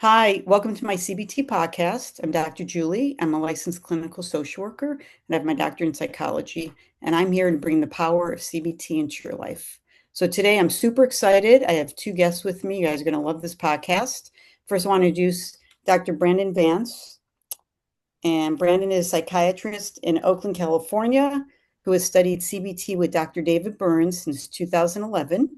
Hi, welcome to my CBT podcast. I'm Dr. Julie. I'm a licensed clinical social worker and I have my doctorate in psychology. And I'm here to bring the power of CBT into your life. So today I'm super excited. I have two guests with me. You guys are going to love this podcast. First, I want to introduce Dr. Brandon Vance. And Brandon is a psychiatrist in Oakland, California, who has studied CBT with Dr. David Burns since 2011.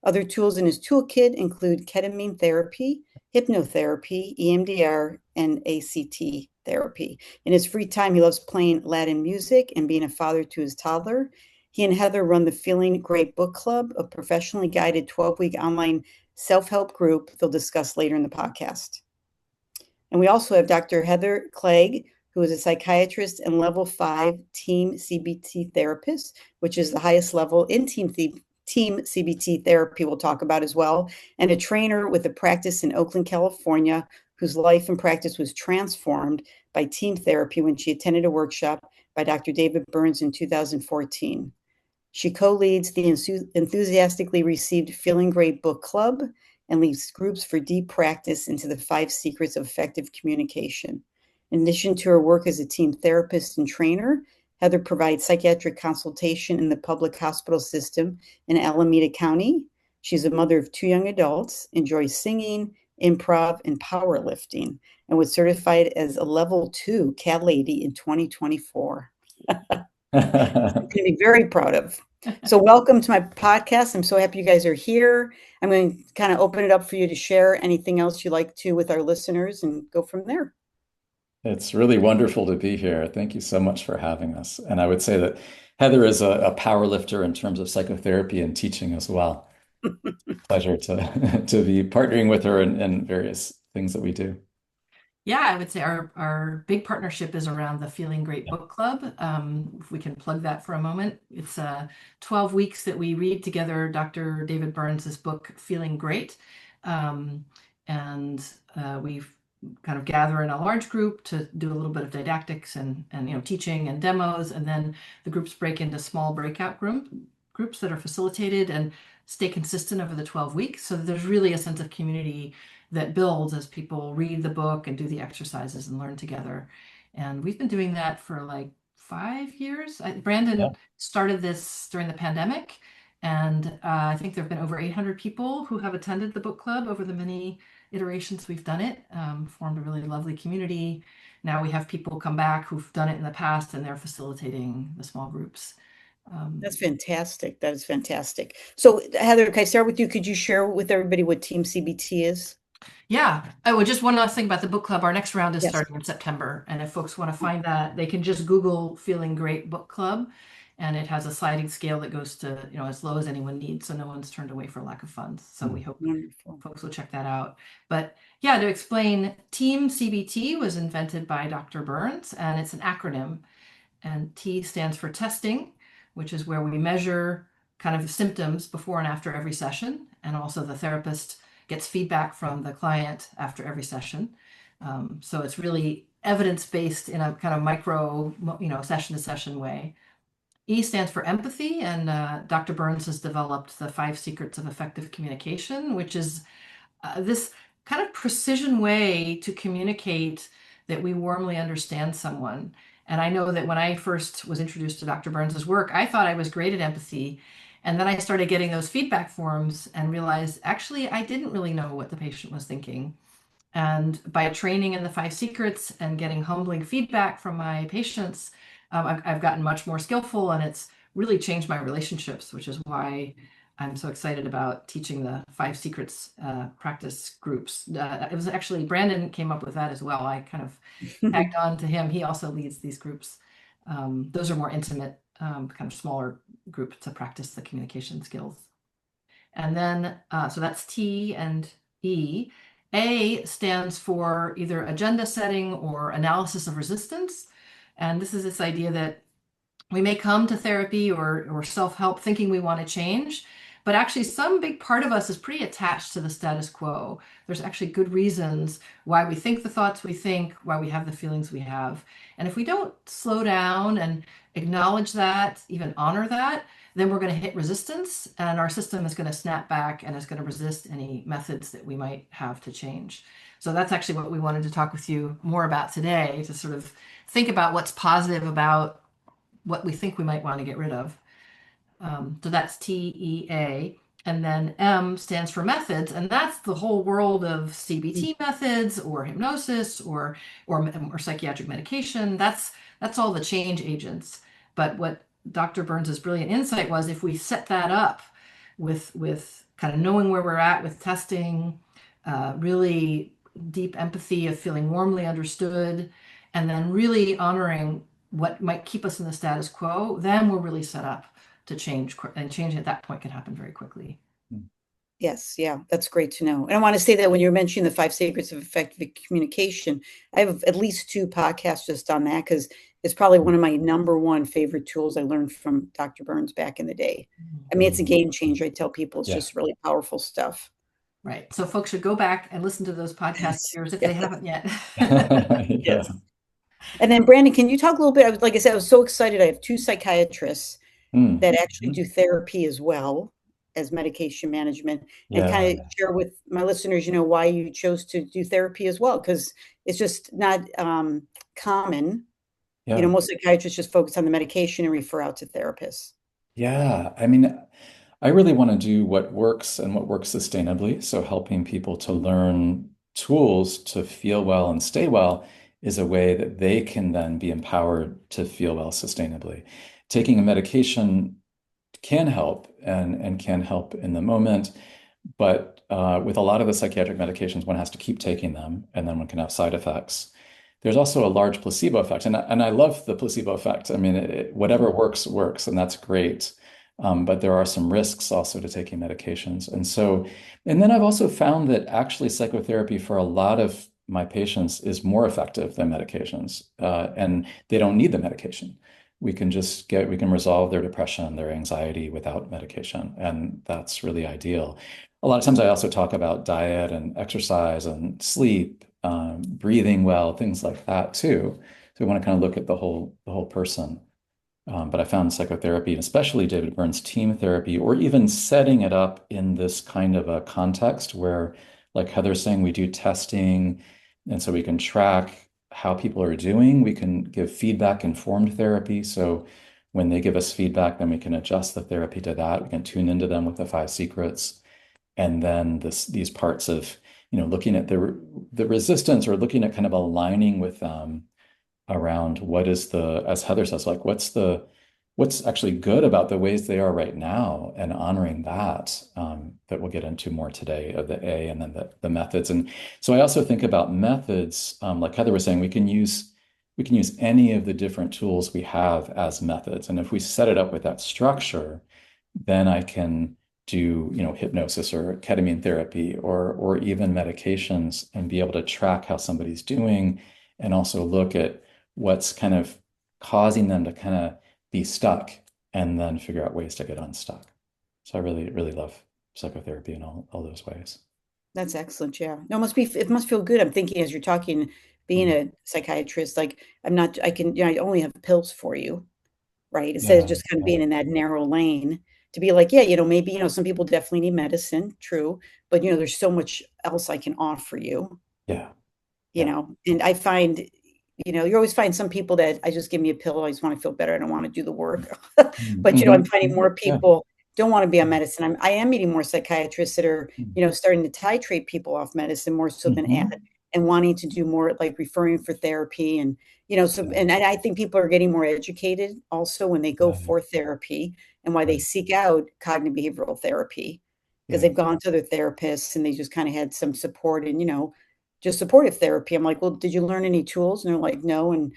Other tools in his toolkit include ketamine therapy, hypnotherapy, EMDR, and ACT therapy. In his free time, he loves playing Latin music and being a father to his toddler. He and Heather run the Feeling Great Book Club, a professionally guided 12-week online self-help group they'll discuss later in the podcast. And we also have Dr. Heather Clague, who is a psychiatrist and level 5 TEAM CBT therapist, which is the highest level in TEAM CBT therapy we'll talk about as well, and a trainer with a practice in Oakland, California, whose life and practice was transformed by team therapy when she attended a workshop by Dr. David Burns in 2014. She co-leads the enthusiastically received Feeling Great Book Club and leads groups for deep practice into the 5 secrets of effective communication. In addition to her work as a team therapist and trainer, Heather provides psychiatric consultation in the public hospital system in Alameda County. She's a mother of 2 young adults, enjoys singing, improv, and powerlifting, and was certified as a level 2 CAD lady in 2024. I'm going to be very proud of. So welcome to my podcast. I'm so happy you guys are here. I'm going to kind of open it up for you to share anything else you'd like to with our listeners and go from there. It's really wonderful to be here. Thank you so much for having us. And I would say that Heather is a power lifter in terms of psychotherapy and teaching as well. Pleasure to to be partnering with her in various things that we do. Yeah, I would say our big partnership is around the Feeling Great Book Club. If we can plug that for a moment, it's 12 weeks that we read together Dr. David Burns's book, Feeling Great. And we kind of gather in a large group to do a little bit of didactics and teaching and demos, and then the groups break into small breakout groups that are facilitated and stay consistent over the 12 weeks. So there's really a sense of community that builds as people read the book and do the exercises and learn together. And we've been doing that for like 5 years. Yeah. Brandon started this during the pandemic, and I think there have been over 800 people who have attended the book club over the many iterations we've done it. Formed a really lovely community. Now we have people come back who've done it in the past, and they're facilitating the small groups. That's fantastic. That is fantastic. So Heather, can I start with you? Could you share with everybody what Team CBT is? Yeah. Oh, just one last thing about the book club. Our next round is Yes. starting in September. And if folks want to find that, they can just Google Feeling Great Book Club. And it has a sliding scale that goes to, as low as anyone needs. So no one's turned away for lack of funds. So we hope Wonderful. folks will check that out. But yeah, to explain, Team CBT was invented by Dr. Burns, and it's an acronym. And T stands for testing, which is where we measure kind of symptoms before and after every session. And also the therapist gets feedback from the client after every session. So it's really evidence-based in a kind of micro, session-to-session way. E stands for empathy, and Dr. Burns has developed the 5 secrets of effective communication, which is this kind of precision way to communicate that we warmly understand someone. And I know that when I first was introduced to Dr. Burns's work, I thought I was great at empathy. And then I started getting those feedback forms and realized actually I didn't really know what the patient was thinking. And by training in the 5 secrets and getting humbling feedback from my patients, I've gotten much more skillful, and it's really changed my relationships, which is why I'm so excited about teaching the 5 secrets practice groups. It was actually Brandon came up with that as well. I kind of tagged on to him. He also leads these groups. Those are more intimate, kind of smaller group to practice the communication skills. And then, so that's T and E. A stands for either agenda setting or analysis of resistance. And this is this idea that we may come to therapy or self-help thinking we want to change, but actually some big part of us is pretty attached to the status quo. There's actually good reasons why we think the thoughts we think, why we have the feelings we have. And if we don't slow down and acknowledge that, even honor that, then we're going to hit resistance, and our system is going to snap back and is going to resist any methods that we might have to change. So that's actually what we wanted to talk with you more about today, to sort of think about what's positive about what we think we might want to get rid of. So that's TEA. And then M stands for methods, and that's the whole world of CBT methods or hypnosis or psychiatric medication. That's all the change agents. But what Dr. Burns's brilliant insight was, if we set that up with kind of knowing where we're at with testing, really deep empathy of feeling warmly understood, and then really honoring what might keep us in the status quo, then we're really set up to change, and change at that point can happen very quickly. Yes, yeah, that's great to know. And I want to say that when you're mentioning the five secrets of effective communication, I have at least two podcasts just on that because it's probably one of my number one favorite tools I learned from Dr. Burns back in the day. I mean, it's a game changer. I tell people it's Yeah. just really powerful stuff. Right. So folks should go back and listen to those podcasts of yours if they haven't yet. Yeah. Yes. And then Brandon, can you talk a little bit? Like I said, I was so excited. I have two psychiatrists Mm. that actually do therapy as well as medication management, and Yeah. kind of share with my listeners, why you chose to do therapy as well, because it's just not common. Yeah. Most psychiatrists just focus on the medication and refer out to therapists. Yeah. I mean, I really want to do what works and what works sustainably. So helping people to learn tools to feel well and stay well is a way that they can then be empowered to feel well sustainably. Taking a medication can help and can help in the moment, but with a lot of the psychiatric medications, one has to keep taking them, and then one can have side effects. There's also a large placebo effect, and I love the placebo effect. I mean, whatever works works, and that's great. But there are some risks also to taking medications, and then I've also found that actually psychotherapy for a lot of my patients is more effective than medications, and they don't need the medication. We can resolve their depression, their anxiety without medication, and that's really ideal. A lot of times I also talk about diet and exercise and sleep, breathing well, things like that too. So we want to kind of look at the whole person. But I found psychotherapy, and especially David Burns' team therapy, or even setting it up in this kind of a context where, like Heather's saying, we do testing, and so we can track how people are doing. We can give feedback informed therapy. So when they give us feedback, then we can adjust the therapy to that. We can tune into them with the five secrets. And then these parts of, looking at the resistance, or looking at kind of aligning with them around what is as Heather says, like what's actually good about the ways they are right now, and honoring that we'll get into more today, of the A, and then the methods. And so I also think about methods, like Heather was saying, we can use any of the different tools we have as methods. And if we set it up with that structure, then I can do, hypnosis or ketamine therapy, or even medications, and be able to track how somebody's doing, and also look at what's kind of causing them to kind of be stuck, and then figure out ways to get unstuck. So I really, really love psychotherapy in all those ways. That's excellent. Yeah. No, it must feel good. I'm thinking as you're talking, being Mm. a psychiatrist, like I'm not, I can, I only have pills for you, right? Instead of Yeah, just kind of yeah, being in that narrow lane, to be like, yeah, maybe, some people definitely need medicine, true, but there's so much else I can offer you, yeah, you yeah. know, and I find, you always find some people that I just give me a pill, I just want to feel better, I don't want to do the work. But I'm Mhm, finding mhm. more Yeah. people don't want to be on medicine. I am meeting more psychiatrists that are, starting to titrate people off medicine more so than add, Mhm. and wanting to do more like referring for therapy. And so, Yeah, and I think people are getting more educated also when they go yeah, for therapy, and why they right. seek out cognitive behavioral therapy, because Yeah. they've gone to their therapists and they just kind of had some support, and just supportive therapy. I'm like, well, did you learn any tools? And they're like, no. And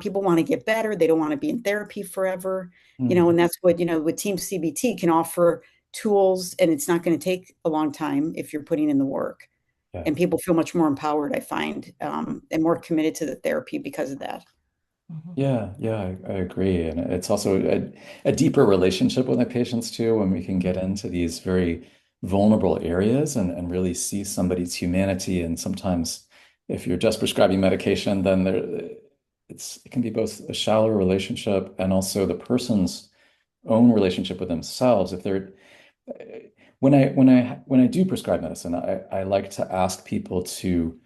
people want to get better, they don't want to be in therapy forever. Mm. And that's what, with Team CBT can offer tools, and it's not going to take a long time if you're putting in the work. Yeah. And people feel much more empowered, I find, and more committed to the therapy because of that. Mhm. Yeah, yeah, I agree. And it's also a deeper relationship with my patients too, when we can get into these very vulnerable areas, and really see somebody's humanity. And sometimes if you're just prescribing medication, then it can be both a shallow relationship, and also the person's own relationship with themselves. If they're when I do prescribe medicine, I like to ask people to,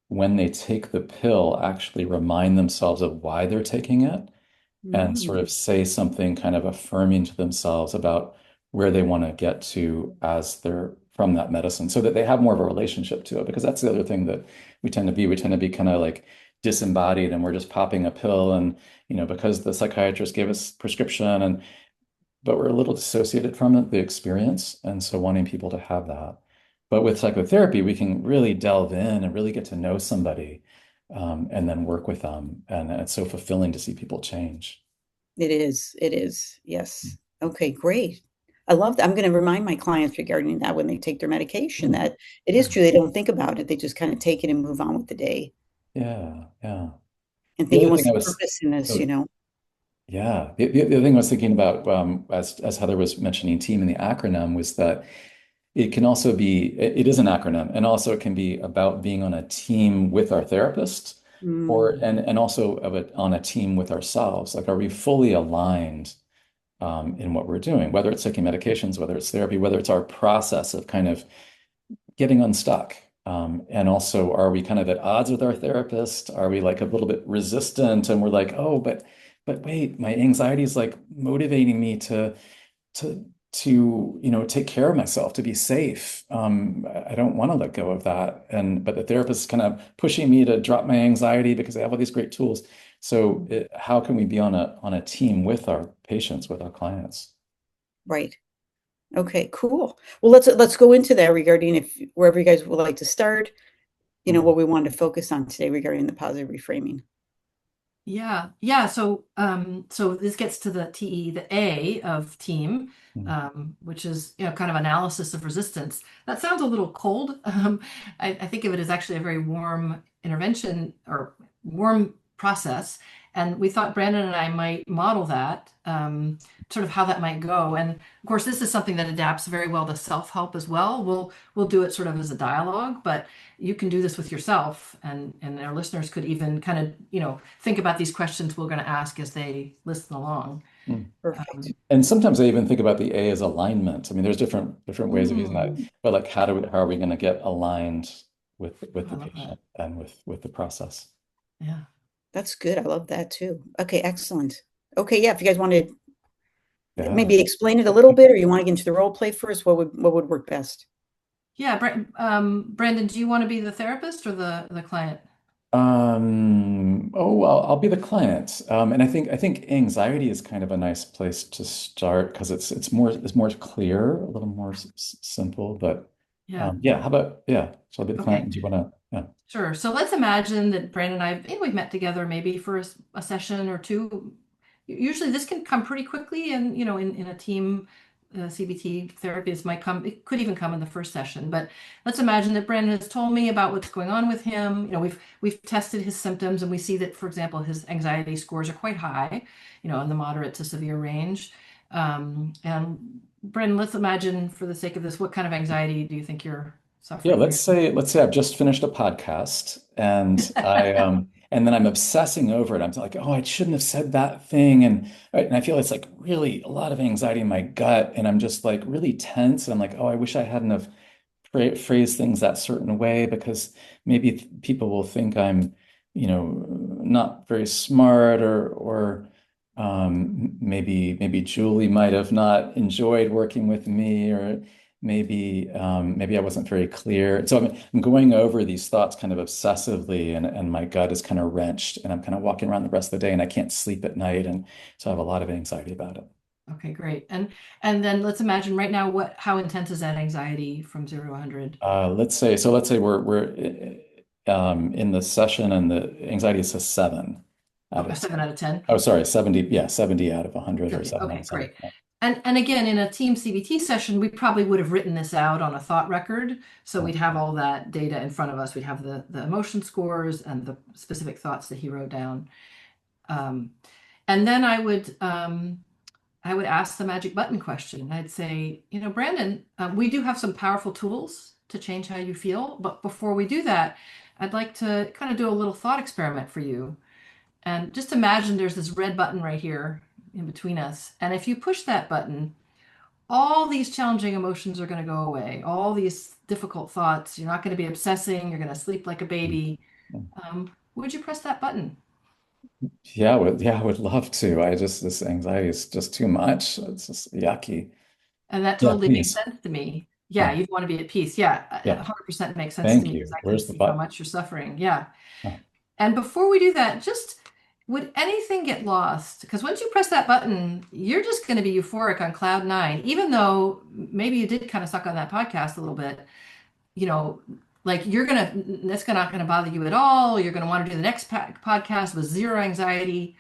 when they take the pill, actually remind themselves of why they're taking it and sort Mm, of say something kind of affirming to themselves about where they want to get to as they're from that medicine so that they have more of a relationship to it. Because that's the other thing that we tend to be. We tend to be kind of like disembodied and we're just popping a pill and, because the psychiatrist gave us prescription and but we're a little dissociated from it, the experience. And so wanting people to have that. But with psychotherapy, we can really delve in and really get to know somebody and then work with them. And it's so fulfilling to see people change. it is. It is. Yes. Okay, great. I love that. I'm going to remind my clients regarding that when they take their medication Mm. that it is true. They don't think about it. They just kind of take it and move on with the day Yeah, yeah. and The thinking, other what's thing the I was, purpose in this, oh, you know? yeah, the other thing I was thinking about as Heather was mentioning team in the acronym was that it can also be, it is an acronym, and also it can be about being on a team with our therapist or Mm, and also on a team with ourselves. Like, are we fully aligned in what we're doing, whether it's taking medications, whether it's therapy, whether it's our process of kind of getting unstuck. And also, are we kind of at odds with our therapist? Are we like a little bit resistant and we're like, oh, but wait, my anxiety is like motivating me to take care of myself, to be safe. I don't want to let go of that. But the therapist is kind of pushing me to drop my anxiety because they have all these great tools. So how can we be on a team with our patients, with our clients? right. Okay, cool. Well, let's go into that regarding if wherever you guys would like to start, Mm, what we wanted to focus on today regarding the positive reframing. Yeah, yeah. So this gets to the TE, the A of team, mm, which is kind of analysis of resistance. That sounds a little cold. I think of it as actually a very warm intervention or warm process, and we thought Brandon and I might model that, sort of how that might go. And of course, this is something that adapts very well to self-help as well. We'll do it sort of as a dialogue, but you can do this with yourself, and our listeners could even kind of think about these questions we're going to ask as they listen along. mm. Perfect. And sometimes I even think about the A as alignment. I mean, there's different ways of using that. Mm, But like, how are we going to get aligned with I the love that. patient and with the process? Yeah. That's good. I love that too. Okay, excellent. Okay, yeah, if you guys want to Yeah. maybe explain it a little bit or you want to get into the role play first, what would work best? Yeah, Brandon, do you want to be the therapist or the client? Oh, well, I'll be the client. And I think anxiety is kind of a nice place to start because it's more clear, a little more simple. But Yeah. yeah, how about yeah? So I'll be the client. Okay. Do you want to? Yeah. Sure. So let's imagine that Brandon and I, we've met together maybe for a session or two. Usually this can come pretty quickly, and in a team CBT therapist might come, it could even come in the first session. But let's imagine that Brandon has told me about what's going on with him. We've tested his symptoms and we see that, for example, his anxiety scores are quite high, in the moderate to severe range. And Brandon, let's imagine for the sake of this, what kind of anxiety do you think you're Yeah, suffering? let's say I've just finished a podcast and then I'm obsessing over it. I'm like, oh, I shouldn't have said that thing. And right, and I feel it's like really a lot of anxiety in my gut. And I'm just like really tense. And I'm like, oh, I wish I hadn't have phrased things that certain way because maybe people will think I'm, not very smart or maybe Julie might have not enjoyed working with me or maybe I wasn't very clear. So I'm going over these thoughts kind of obsessively, and my gut is kind of wrenched, and I'm kind of walking around the rest of the day, and I can't sleep at night, and so I have a lot of anxiety about it. Okay, great. And then let's imagine right now how intense is that anxiety from 0 to 100? Let's say we're in the session, and the anxiety is a 7 Oh, out a of 7 out of 10. oh sorry 70 yeah 70 out of 100 or 7 out Okay, of 10. great. And again, in a team CBT session, we probably would have written this out on a thought record. So Yeah. we'd have all that data in front of us. We'd have the emotion scores and the specific thoughts that he wrote down. Um, and then I would ask the magic button question. I'd say, Brandon, we do have some powerful tools to change how you feel. But before we do that, I'd like to kind of do a little thought experiment for you. And just imagine there's this red button right here in between us. And if you push that button, all these challenging emotions are going to go away. All these difficult thoughts. You're not going to be obsessing. You're going to sleep like a baby. Would you press that button? Yeah, I would love to. This anxiety is just too much. It's just yucky. And that Yeah, totally makes please. sense to me. Yeah, Oh, you'd want to be at peace. Yeah, yeah. 100% makes sense to Thank me because you. I can Where's the see how button? much you're suffering. Yeah. Oh, And before we do that, just would anything get lost? Because once you press that button, you're just going to be euphoric on cloud nine, even though maybe you did kind of suck on that podcast a little bit. You know, like that's not gonna bother you at all. You're gonna want to do the next podcast with zero anxiety.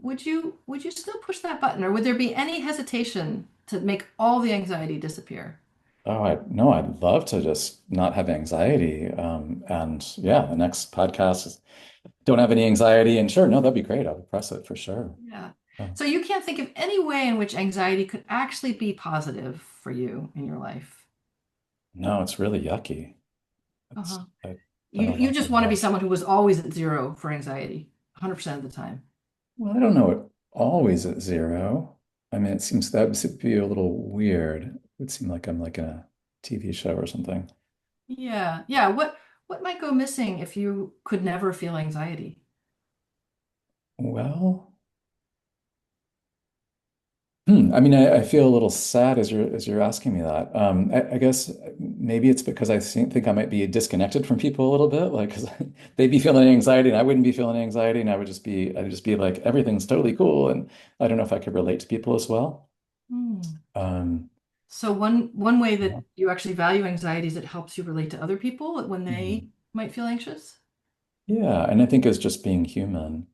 Would you still push that button, or would there be any hesitation to make all the anxiety disappear? oh, I no, I'd love to just not have anxiety. And yeah, the next podcast is don't have any anxiety. And sure, no, that'd be great. I would press it for sure. Yeah. Yeah. So you can't think of any way in which anxiety could actually be positive for you in your life. No, it's really yucky. It's Uh-huh. I You don't you like just it at want to be all. someone who was always at zero for anxiety, 100% of the time. Well, I don't know it always at zero. I mean, it seems that would be a little weird. It would seem like I'm like in a TV show or something. Yeah. Yeah. What might go missing if you could never feel anxiety? Well, I mean, I feel a little sad as you're asking me that. I guess maybe it's because think I might be disconnected from people a little bit, like because they'd be feeling anxiety and I wouldn't be feeling anxiety, and I'd just be like everything's totally cool, and I don't know if I could relate to people as well. Hmm. Um, So one way yeah. that you actually value anxiety is it helps you relate to other people when Mhm. they might feel anxious. Yeah, and I think it's just being human,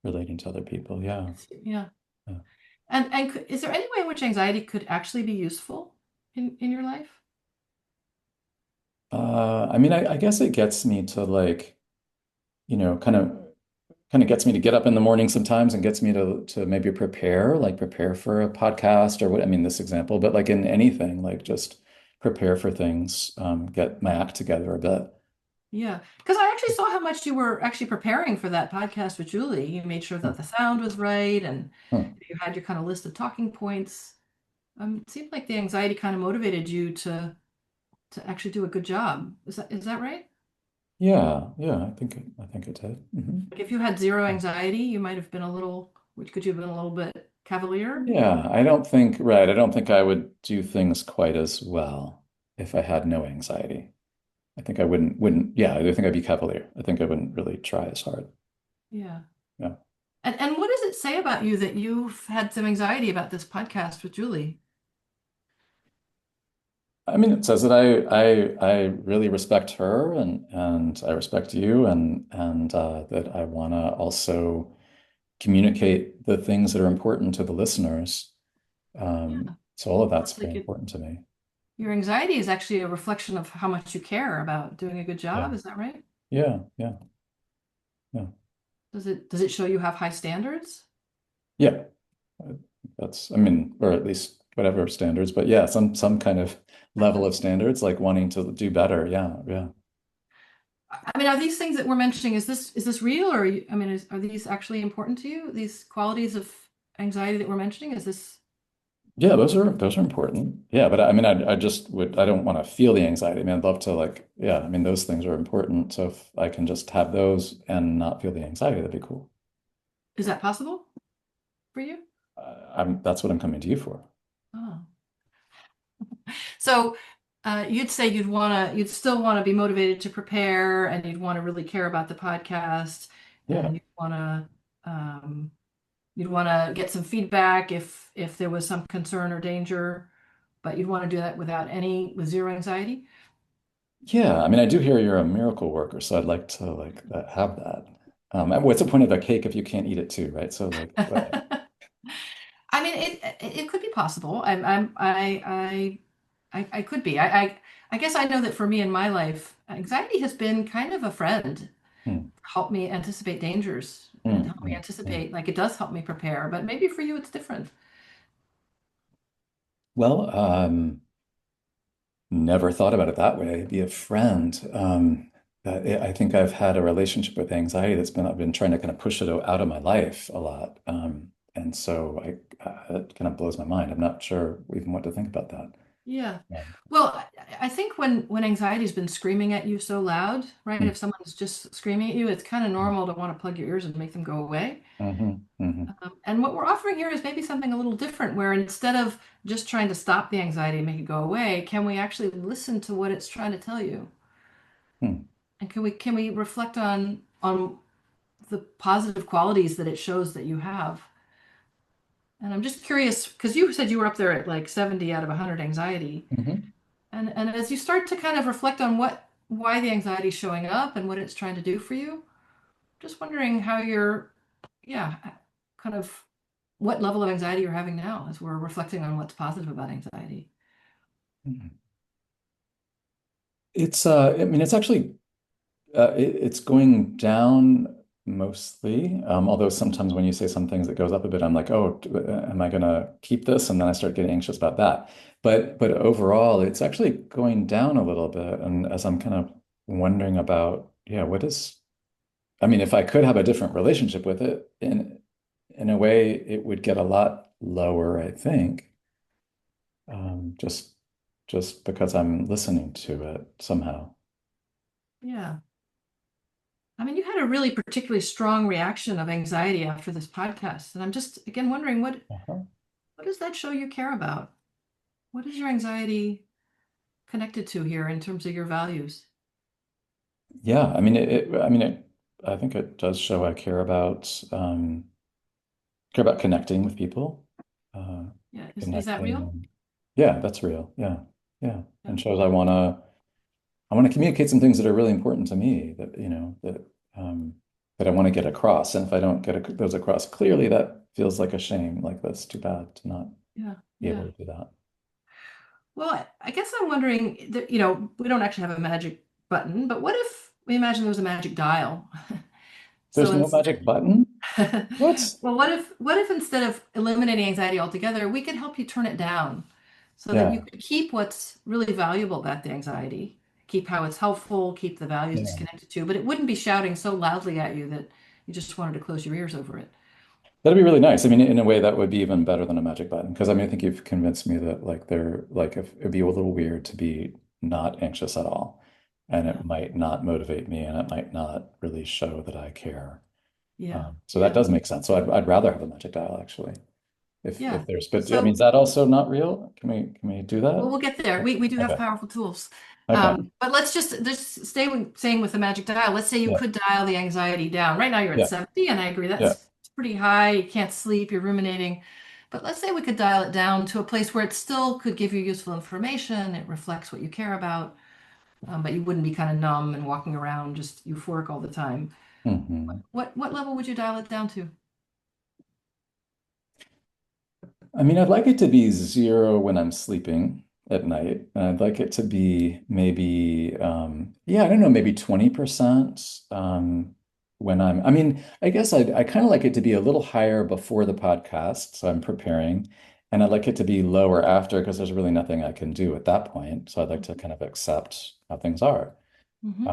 relating to other people. Yeah. Yeah. Yeah. And is there any way in which anxiety could actually be useful in your life? I mean, I guess it gets me to like, you know, kind of gets me to get up in the morning sometimes and gets me to maybe prepare for a podcast or what, I mean, this example, but like in anything, like just prepare for things, get my act together a bit. Yeah, because I actually saw how much you were actually preparing for that podcast with Julie. You made sure Huh, that the sound was right and huh. you had your kind of list of talking points. It seemed like the anxiety kind of motivated you to actually do a good job. Is that right? Yeah, I think it did. Like if you had zero anxiety, you might have been a little, which could you have been a little bit cavalier? Yeah, I don't think, right. I don't think I would do things quite as well if I had no anxiety. I think I yeah, I think I'd be cavalier. I think I wouldn't really try as hard. Yeah. Yeah. And what does it say about you that you've had some anxiety about this podcast with Julie? I mean, it says that I really respect her and I respect you and that I want to also communicate the things that are important to the listeners. Yeah. So all of that's Sounds very like important to me. your anxiety is actually a reflection of how much you care about doing a good Yeah. job. Is that right? Yeah. Does it show you have high standards? Yeah. That's, I mean, or at least whatever standards, but yeah, some kind of level of standards, like wanting to do better. Yeah. I mean, are these things that we're mentioning, is this real or I mean, are these actually important to you? These qualities of anxiety that we're mentioning, is this Yeah, those are important. Yeah, but I mean, I just would I don't want to feel the anxiety. I mean, I'd love to like, yeah, I mean, those things are important. So if I can just have those and not feel the anxiety, that'd be cool. is that possible for you? I'm that's what I'm coming to you for. Oh. So you'd say you'd still want to be motivated to prepare and you'd want to really care about the podcast Yeah. and you'd want to get some feedback if there was some concern or danger, but you'd want to do that with zero anxiety. Yeah. I mean, I do hear you're a miracle worker, so I'd like to like have that. And what's the point of a cake if you can't eat it too, right? So like, right. I mean, it could be possible. I could be. I guess I know that for me in my life, anxiety has been kind of a friend. Hmm. Help me anticipate dangers and help me Hmm. anticipate, like it does help me prepare, but maybe for you it's different. Well, never thought about it that way. Be a friend. I think I've had a relationship with anxiety that's been I've been trying to kind of push it out of my life a lot. And so it kind of blows my mind. I'm not sure even what to think about that. Yeah. Um, Well, I think when anxiety's been screaming at you so loud, right? mm, If someone's just screaming at you, it's kind of normal to want to plug your ears and make them go away. mhm, mhm, And what we're offering here is maybe something a little different, where instead of just trying to stop the anxiety and make it go away, can we actually listen to what it's trying to tell you? mm, And can we reflect on the positive qualities that it shows that you have? And I'm just curious, because you said you were up there at like 70 out of 100 anxiety. mhm. And as you start to kind of reflect on why the anxiety is showing up and what it's trying to do for you, just wondering how you're, yeah, kind of what level of anxiety you're having now as we're reflecting on what's positive about anxiety. Mhm. I mean, it's actually it's going down mostly. Although sometimes when you say some things, it goes up a bit. I'm like, oh, am I gonna keep this? And then I start getting anxious about that. But overall, it's actually going down a little bit. And as I'm kind of wondering about, yeah, what is, I mean, if I could have a different relationship with it, in a way, it would get a lot lower, I think. Just because I'm listening to it somehow. Yeah. I mean, you had a really particularly strong reaction of anxiety after this podcast. And I'm just, again, wondering Uh-huh. what does that show you care about? What is your anxiety connected to here in terms of your values? Yeah, I mean I mean I think it does show I care about connecting with people. Uh Yeah. Is that connecting real? and yeah, that's real. Yeah. Yeah. Yeah. And shows I want to communicate some things that are really important to me that, um that I want to get across. And if I don't get those across clearly, that feels like a shame. Like that's too bad to not Yeah. be able Yeah. to do that. Well, I guess I'm wondering that, we don't actually have a magic button, but what if we imagine there was a magic dial? So There's no instead, magic button? What? well, what if instead of eliminating anxiety altogether, we could help you turn it down so that you Yeah. could keep what's really valuable about the anxiety, keep how it's helpful, keep the values it's Yeah. connected to, but it wouldn't be shouting so loudly at you that you just wanted to close your ears over it. That'd be really nice. I mean, in a way, that would be even better than a magic button. Because I mean, I think you've convinced me that if it'd be a little weird to be not anxious at all, and Yeah. it might not motivate me, and it might not really show that I care. Yeah. So that Yeah. does make sense. So I'd rather have a magic dial actually. If Yeah. there's, but I mean, So, is that also not real? Can we do well, that? we'll get there. We do have Okay. powerful tools. Okay. But let's just stay saying with the magic dial. Let's say you Yeah. could dial the anxiety down. Right now you're at Yeah. 70, and I agree Yeah. that's pretty high. You can't sleep, you're ruminating. But let's say we could dial it down to a place where it still could give you useful information. It reflects what you care about, but you wouldn't be kind of numb and walking around just euphoric all the time. hmm What level would you dial it down to? I mean, I'd like it to be 0 when I'm sleeping at night. And I'd like it to be maybe, yeah, I don't know, maybe 20% I mean, I guess I kind of like it to be a little higher before the podcast. So I'm preparing. And I'd like it to be lower after because there's really nothing I can do at that point. So I'd like to kind of accept how things are. Hmm.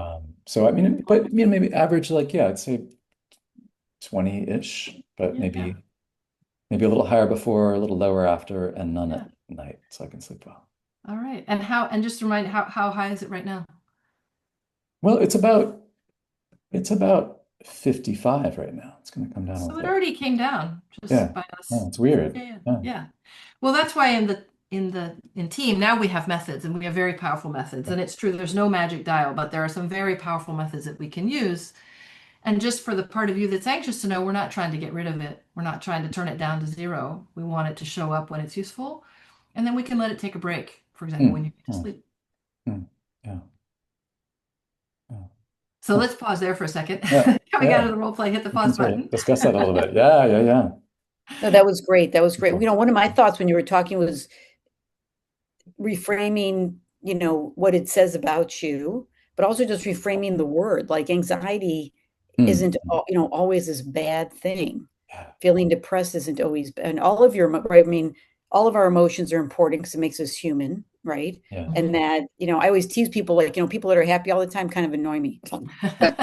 So I mean, but maybe average, like, yeah, I'd say 20-ish, but Yeah, yeah, maybe a little higher before, a little lower after, and none yeah. at night, so I can sleep well. All right. And just to remind, how high is it right now? Well, it's about 55 right now. It's going to come down a So little it bit. already came down just Yeah. by Yeah, us. it's weird. Yeah, yeah, Yeah. yeah. Well, that's why in team now we have methods, and we have very powerful methods. And it's true, there's no magic dial, but there are some very powerful methods that we can use. And just for the part of you that's anxious to know, we're not trying to get rid of it. We're not trying to turn it down to 0. We want it to show up when it's useful, and then we can let it take a break. For example, when Hmm. you get to Hmm. sleep. Hmm. Yeah. Yeah. So Huh. let's pause there for a second. Yeah. Coming out Yeah. of the role play, hit the We can pause sort of button. discuss that a little bit. Yeah. Yeah. Yeah. No, that was great. That was great. Okay. One of my thoughts when you were talking was reframing, what it says about you, but also just reframing the word. Like anxiety Hmm. isn't, always this bad thing. Yeah. Feeling depressed isn't always, and all of right? I mean, all of our emotions are important because it makes us human, right? Yeah. And Mhm. that, I always tease people like, people that are happy all the time kind of annoy me.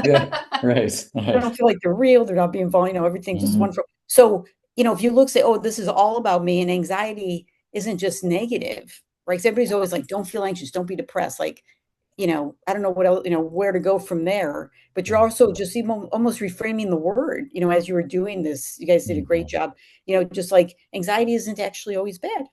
Yeah. Right. I Right. don't feel like they're real. They're not being vulnerable. Everything's just Mhm. wonderful. So if you look, say, oh, this is all about me, and anxiety isn't just negative, right? 'Cause everybody's always like, don't feel anxious, don't be depressed. Like, I don't know what else, where to go from there. But you're Yeah. also just even almost reframing the word, as you were doing this. You guys did a great Mhm. job. Just like anxiety isn't actually always bad.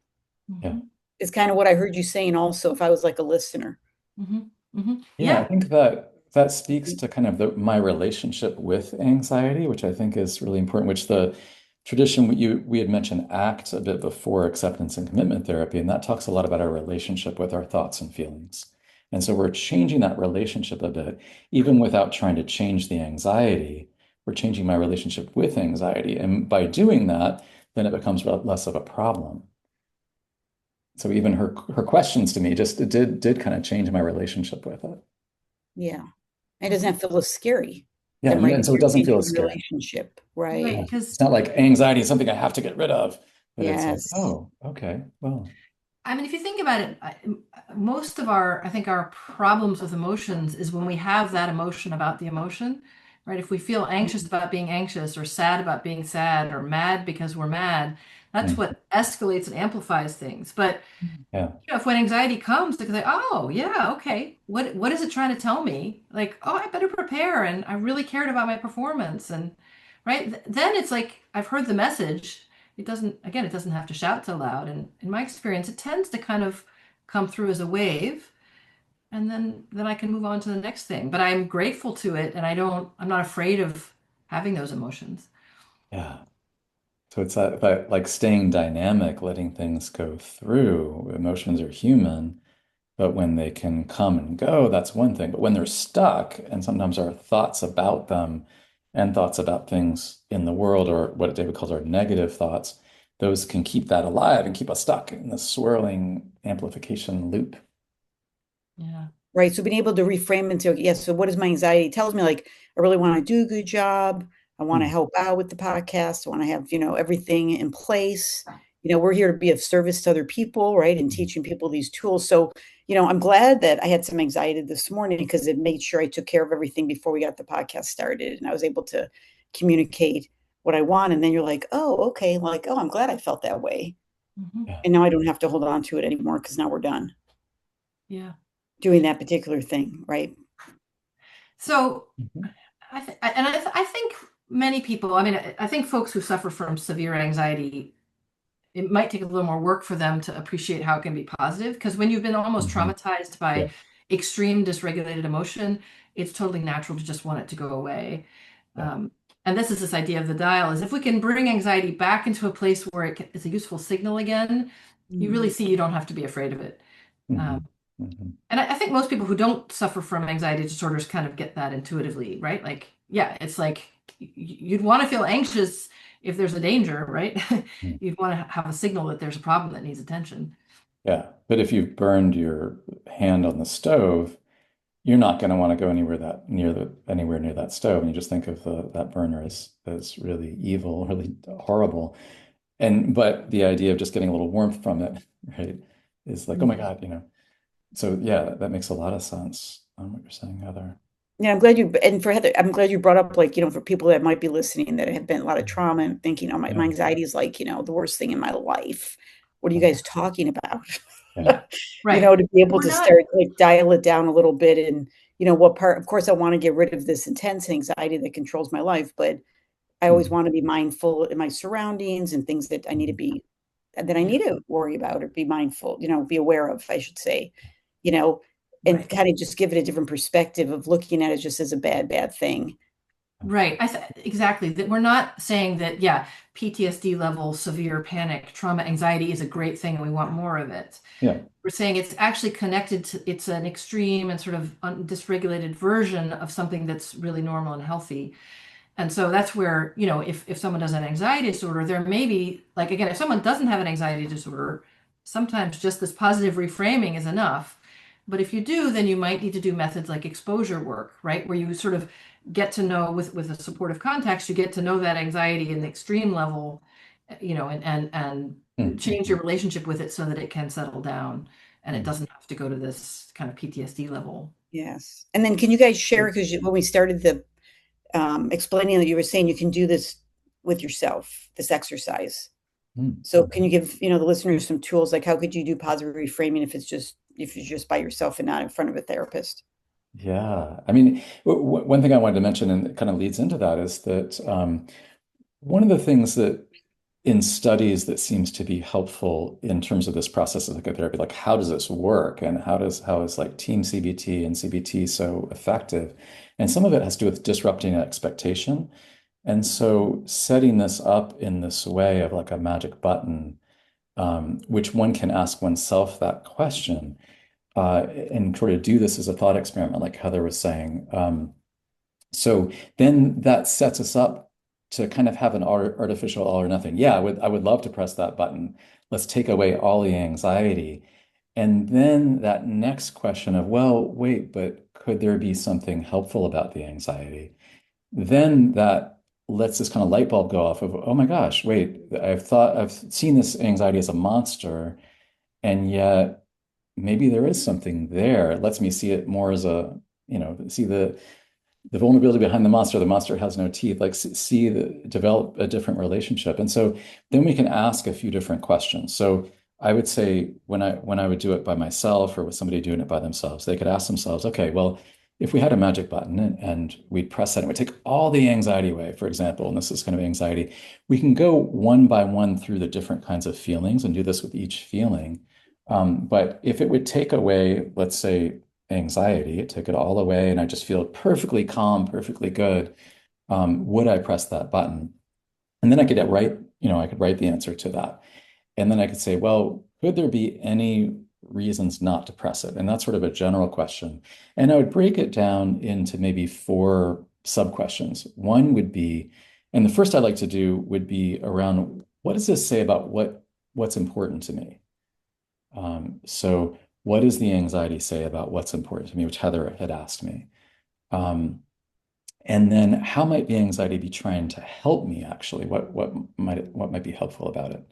Yeah. Mhm. It's kind of what I heard you saying also, if I was like a listener. Mhm. Mhm. Yeah, I Yeah. think that speaks to kind of my relationship with anxiety, which I think is really important, which the tradition we had mentioned ACT a bit before, acceptance and commitment therapy, and that talks a lot about our relationship with our thoughts and feelings. And so we're changing that relationship a bit, even without trying to change the anxiety. We're changing my relationship with anxiety. And by doing that, then it becomes less of a problem. So even her questions to me just it did kind of change my relationship with it. Yeah. It Mhm. doesn't feel as scary Yeah, than, right, and if so it you're doesn't feel changing as the scary. relationship, Right. right? Yeah. Because It's not like anxiety is something I have to get rid of, but it's like, Yes. oh, okay, well, I mean, if you think about it, most of I think our problems with emotions is when we have that emotion about the emotion, right? If we feel anxious Mhm. about being anxious or sad about being sad or mad because we're mad, that's mm, what escalates and amplifies things. But yeah, if when anxiety comes, they can say, "Oh, yeah, okay. What is it trying to tell me? Like, oh, I better prepare, and I really cared about my performance." And right then, it's like I've heard the message. It doesn't have to shout so loud. And in my experience, it tends to kind of come through as a wave, and then I can move on to the next thing. But I'm grateful to it, and I'm not afraid of having those emotions. yeah. So it's that like staying dynamic, letting things go through. Emotions are human, but when they can come and go, that's one thing. But when they're stuck, and sometimes our thoughts about them and thoughts about things in the world, or what David calls our negative thoughts, those can keep that alive and keep us stuck in the swirling amplification loop. Yeah. Right. So being able to reframe into, yes, so what is my anxiety? It tells me like I really want to do a good job. I want to Mm, help out with the podcast. I want to have, everything in place. We're here to be of service to other people, right? And mm, teaching people these tools. So, I'm glad that I had some anxiety this morning because it made sure I took care of everything before we got the podcast started and I was able to communicate what I want. And then you're like, oh, okay. Like, oh, I'm glad I felt that way. Hmm. yeah. And now I don't have to hold on to it anymore because now we're done Yeah. doing that particular thing, right? So Mhm. I think many people, I mean, I think folks who suffer from severe anxiety, it might take a little more work for them to appreciate how it can be positive. Because when you've been almost Mhm. traumatized Yeah. by extreme dysregulated emotion, it's totally natural to just want it to go away. Yeah. Um, and this idea of the dial is if we can bring anxiety back into a place where it's a useful signal again, you really Mhm. see you don't have to be afraid of it. Mhm. Um, Mhm. and I think most people who don't suffer from anxiety disorders kind of get that intuitively, right? Like, yeah, it's like you'd want to feel anxious if there's a danger, right? Mm. You'd want to have a signal that there's a problem that needs attention. Yeah. But if you've burned your hand on the stove, you're not going to want to go anywhere near that stove. And you just think of that burner as really evil, really horrible. But the idea of just getting a little warmth from it, right, is like, oh my Mhm. God, So yeah, that makes a lot of sense on what you're saying, Heather. Yeah, I'm glad and for Heather, I'm glad you brought up, like, for people that might be listening that have been a lot of trauma and thinking, oh, my Yeah. anxiety is like, the worst thing in my life. What are you Yeah. guys talking about? Yeah. Right. To be able We're to not, start like dial it down a little bit and, what part, of course, I want to get rid of this intense anxiety that controls my life, but I always Mhm. want to be mindful in my surroundings and things that I need to Mhm. be that I yeah, need to worry about or be mindful, be aware of, I should say, you know, and right. kind of just give it a different perspective of looking at it just as a bad thing. Right. Exactly. That we're not saying that, yeah, PTSD level, severe panic, trauma, anxiety is a great thing and we want more of it. Yeah. We're saying it's actually connected to, it's an extreme and sort of dysregulated version of something that's really normal and healthy. And so that's where, if someone does an anxiety disorder, there may be, like, again, if someone doesn't have an anxiety disorder, sometimes just this positive reframing is enough. But if you do, then you might need to do methods like exposure work, right? Where you sort of get to know with a supportive context, you get to know that anxiety in the extreme level, and change your Mhm. relationship with it so that it can settle down and it Mhm. doesn't have to go to this kind of PTSD level. Yes. And then can you guys share, because when we started the explaining that you were saying you can do this with yourself, this exercise. Hmm. So can you give, the listeners some tools, like how could you do positive reframing if you're just by yourself and not in front of a therapist? Yeah. I mean, one thing I wanted to mention, and it kind of leads into that, is that one of the things that in studies that seems to be helpful in terms of this process of psychotherapy, like how does this work and how is like team CBT and CBT so effective? And some of it has to do with disrupting expectation. And so setting this up in this way of like a magic button, which one can ask oneself that question, and sort of do this as a thought experiment, like Heather was saying. So then that sets us up to kind of have an artificial all or nothing. Yeah, I would love to press that button. Let's take away all the anxiety. And then that next question of, well, wait, but could there be something helpful about the anxiety? Then that lets this kind of light bulb go off of, oh my gosh, wait, I've seen this anxiety as a monster, and yet maybe there is something there. It lets me see it more as see the vulnerability behind the monster has no teeth, like develop a different relationship. And so then we can ask a few different questions. So I would say when I would do it by myself or with somebody doing it by themselves, they could ask themselves, okay, well, if we had a magic button and we'd press that and we take all the anxiety away, for example, and this is kind of anxiety, we can go one by one through the different kinds of feelings and do this with each feeling. But if it would take away, let's say, anxiety, took it all away, and I just feel perfectly calm, perfectly good, would I press that button? And then I could write the answer to that. And then I could say, well, could there be any reasons not to press it? And that's sort of a general question. And I would break it down into maybe four sub questions. One would be, and the first I'd like to do would be around what does this say about what's important to me? So what does the anxiety say about what's important to me, which Heather had asked me? Um, and then how might the anxiety be trying to help me actually? What might be helpful about it?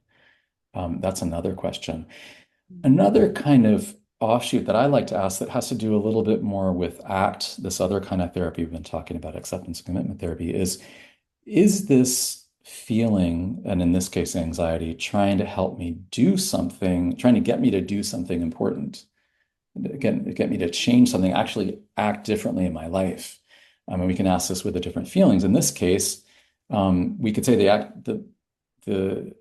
That's another question. Another kind of offshoot that I like to ask that has to do a little bit more with ACT, this other kind of therapy we've been talking about, acceptance and commitment therapy, is this feeling, and in this case, anxiety, trying to help me do something, trying to get me to do something important, get me to change something, actually act differently in my life. And we can ask this with the different feelings. In this case, we could say the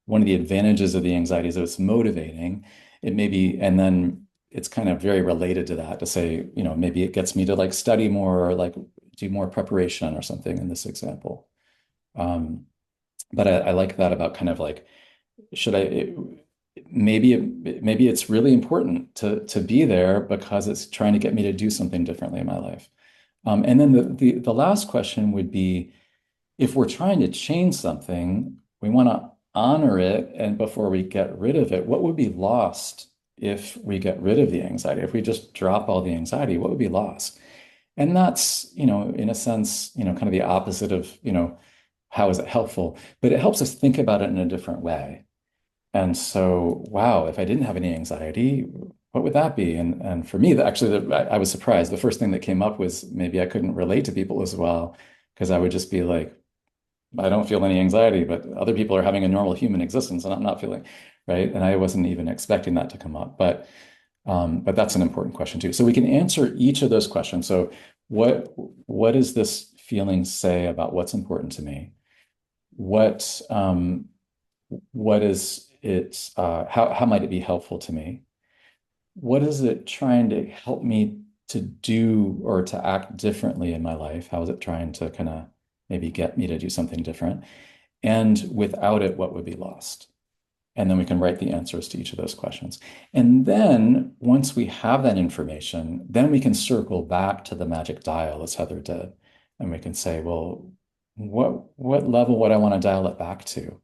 one of the advantages of the anxiety is that it's motivating. It may be, and then it's kind of very related to that to say, maybe it gets me to like study more or like do more preparation or something in this example. But I like that about kind of like, should I, maybe it's really important to be there because it's trying to get me to do something differently in my life. And then the last question would be, if we're trying to change something, we want to honor it. And before we get rid of it, what would be lost if we get rid of the anxiety? If we just drop all the anxiety, what would be lost? And that's, in a sense, kind of the opposite of, how is it helpful? But it helps us think about it in a different way. And so, wow, if I didn't have any anxiety, what would that be? And for me, I was surprised. The first thing that came up was maybe I couldn't relate to people as well, because I would just be like, I don't feel any anxiety, but other people are having a normal human existence and I'm not feeling, right? And I wasn't even expecting that to come up. But that's an important question too. So we can answer each of those questions. So what does this feeling say about what's important to me? What is it, how might it be helpful to me? What is it trying to help me to do or to act differently in my life? How is it trying to kind of maybe get me to do something different? And without it, what would be lost? And then we can write the answers to each of those questions. And then once we have that information, then we can circle back to the magic dial as Heather did. And we can say, well, what level would I want to dial it back to?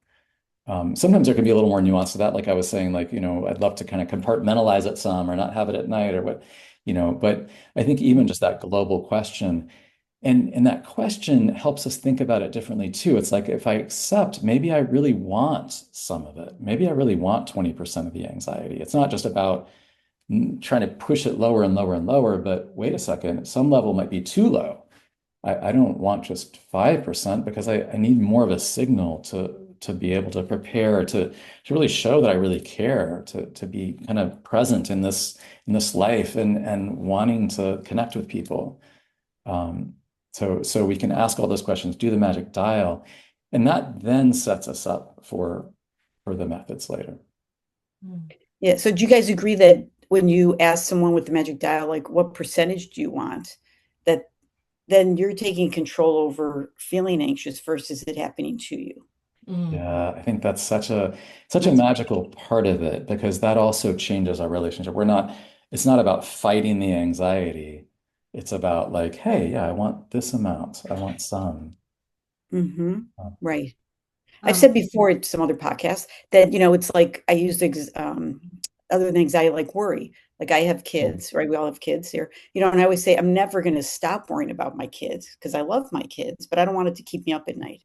Sometimes there can be a little more nuance to that. Like I was saying, like, I'd love to kind of compartmentalize it some or not have it at night or but I think even just that global question and that question helps us think about it differently too. It's like if I accept, maybe I really want some of it. Maybe I really want 20% of the anxiety. It's not just about trying to push it lower and lower and lower, but wait a second, some level might be too low. I don't want just 5% because I need more of a signal to be able to prepare to really show that I really care, to be kind of present in this life and wanting to connect with people. Um, so we can ask all those questions, do the magic dial, and that then sets us up for the methods later. Mm. Yeah. So do you guys agree that when you ask someone with the magic dial, like what percentage do you want, that then you're taking control over feeling anxious versus it happening to you? Mm. Yeah, I think that's such a That's magical part of it because that also changes our relationship. It's not about fighting the anxiety. It's about like, hey, yeah, I want this amount. I want some. hmm Uh, right. I've said Um, before at some other podcasts that, it's like I use other than anxiety, like worry. Like I have mm, kids, right? We all have kids here, and I always say I'm never going to stop worrying about my kids because I love my kids, but I don't want it to keep me up at night,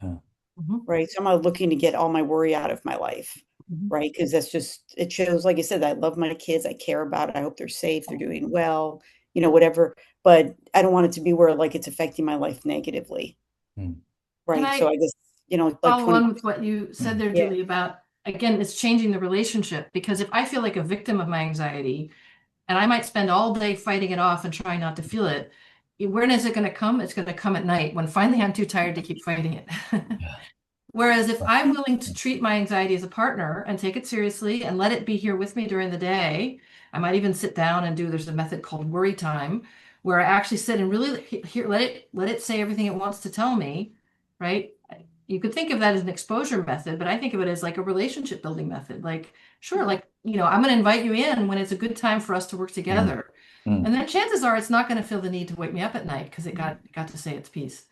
yeah, mhm, right? So I'm not looking to get all my worry out of my life, mhm. right? Because it shows, like I said, I love my kids. I care about it. I hope they're safe. They're doing well, whatever. But I don't want it to be where like it's affecting my life negatively, mm, Can right? So I I guess, like follow 20, on with what you said mm, there, yeah. Julie, about again, it's changing the relationship because if I feel like a victim of my anxiety, and I might spend all day fighting it off and trying not to feel it, when is it going to come? It's going to come at night when finally I'm too tired to keep fighting it. yeah, Whereas if I'm willing to treat my anxiety as a partner and take it seriously and let it be here with me during the day, I might even sit down and there's a method called worry time where I actually sit and really hear, let it say everything it wants to tell me, right? You could think of that as an exposure method, but I think of it as like a relationship building method. Like, sure, Yeah. like, I'm going to invite you in when it's a good time for us to work mm, together. And mm, then chances are it's not going to feel the need to wake me up at night because it got to say its piece.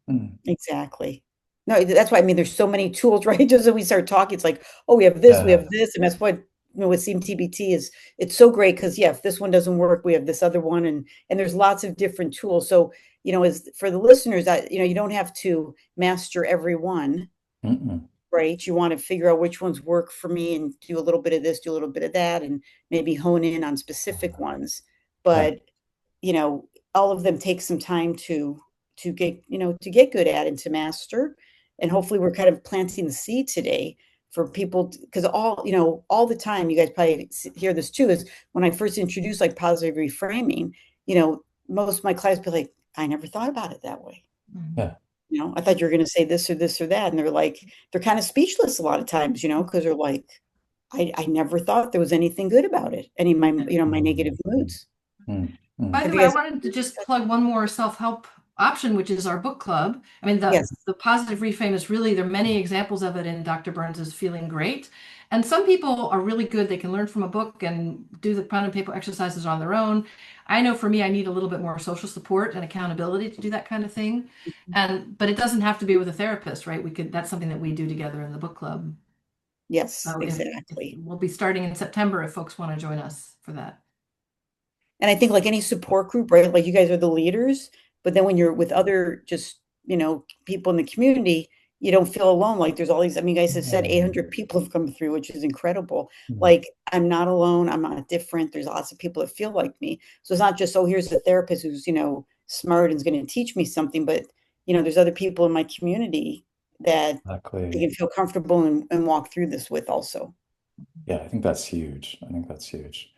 mm. Exactly. No, that's why I mean there's so many tools, right? Just as we start talking, it's like, oh, we have Yeah, this, and that's what with Team TBT is it's so great because yeah, if this one doesn't work, we have this other one, and there's lots of different tools. So, as for the listeners, you don't have to master every one, mm-mm, right? You want to figure out which ones work for me and do a little bit of this, do a little bit of that, and maybe hone in on specific ones. yeah, But, all of them take some time to get good at and to master. And hopefully we're kind of planting the seed today for people because all the time, you guys probably hear this too, is when I first introduced like positive reframing, most of my clients be like, I never thought about it that way. Mhm. yeah. I thought you were gonna say this or this or that, and they're kind of speechless a lot of times, because they're like, I never thought there was anything good about it, any of my negative Mm, mm, moods. mm, mm. By the Have you way, I guys wanted to just plug one more self-help option, which is our book club. I mean, the Yes. the positive reframe is really there are many examples of it in Dr. Burns's Feeling Great. And some people are really good. They can learn from a book and do the pen and paper exercises on their own. I know for me, I need a little bit more social support and accountability to do that kind of thing. But it doesn't have to be with a therapist, right? That's something that we do together in the book club. Yes, So if exactly. we'll be starting in September if folks want to join us for that. And I think like any support group, right? Like you guys are the leaders, but then when you're with other just, people in the community, you don't feel alone. Like there's all these, I mean, you guys have said Yeah, 800 people have come through, which is incredible. mm, Like I'm not alone. I'm not different. There's lots of people that feel like me. So it's not just, oh, here's a therapist who's, smart and is going to teach me something, but, there's other people in my community that they exactly. can feel comfortable and walk through this with also. Yeah, I think that's huge. I think that's huge.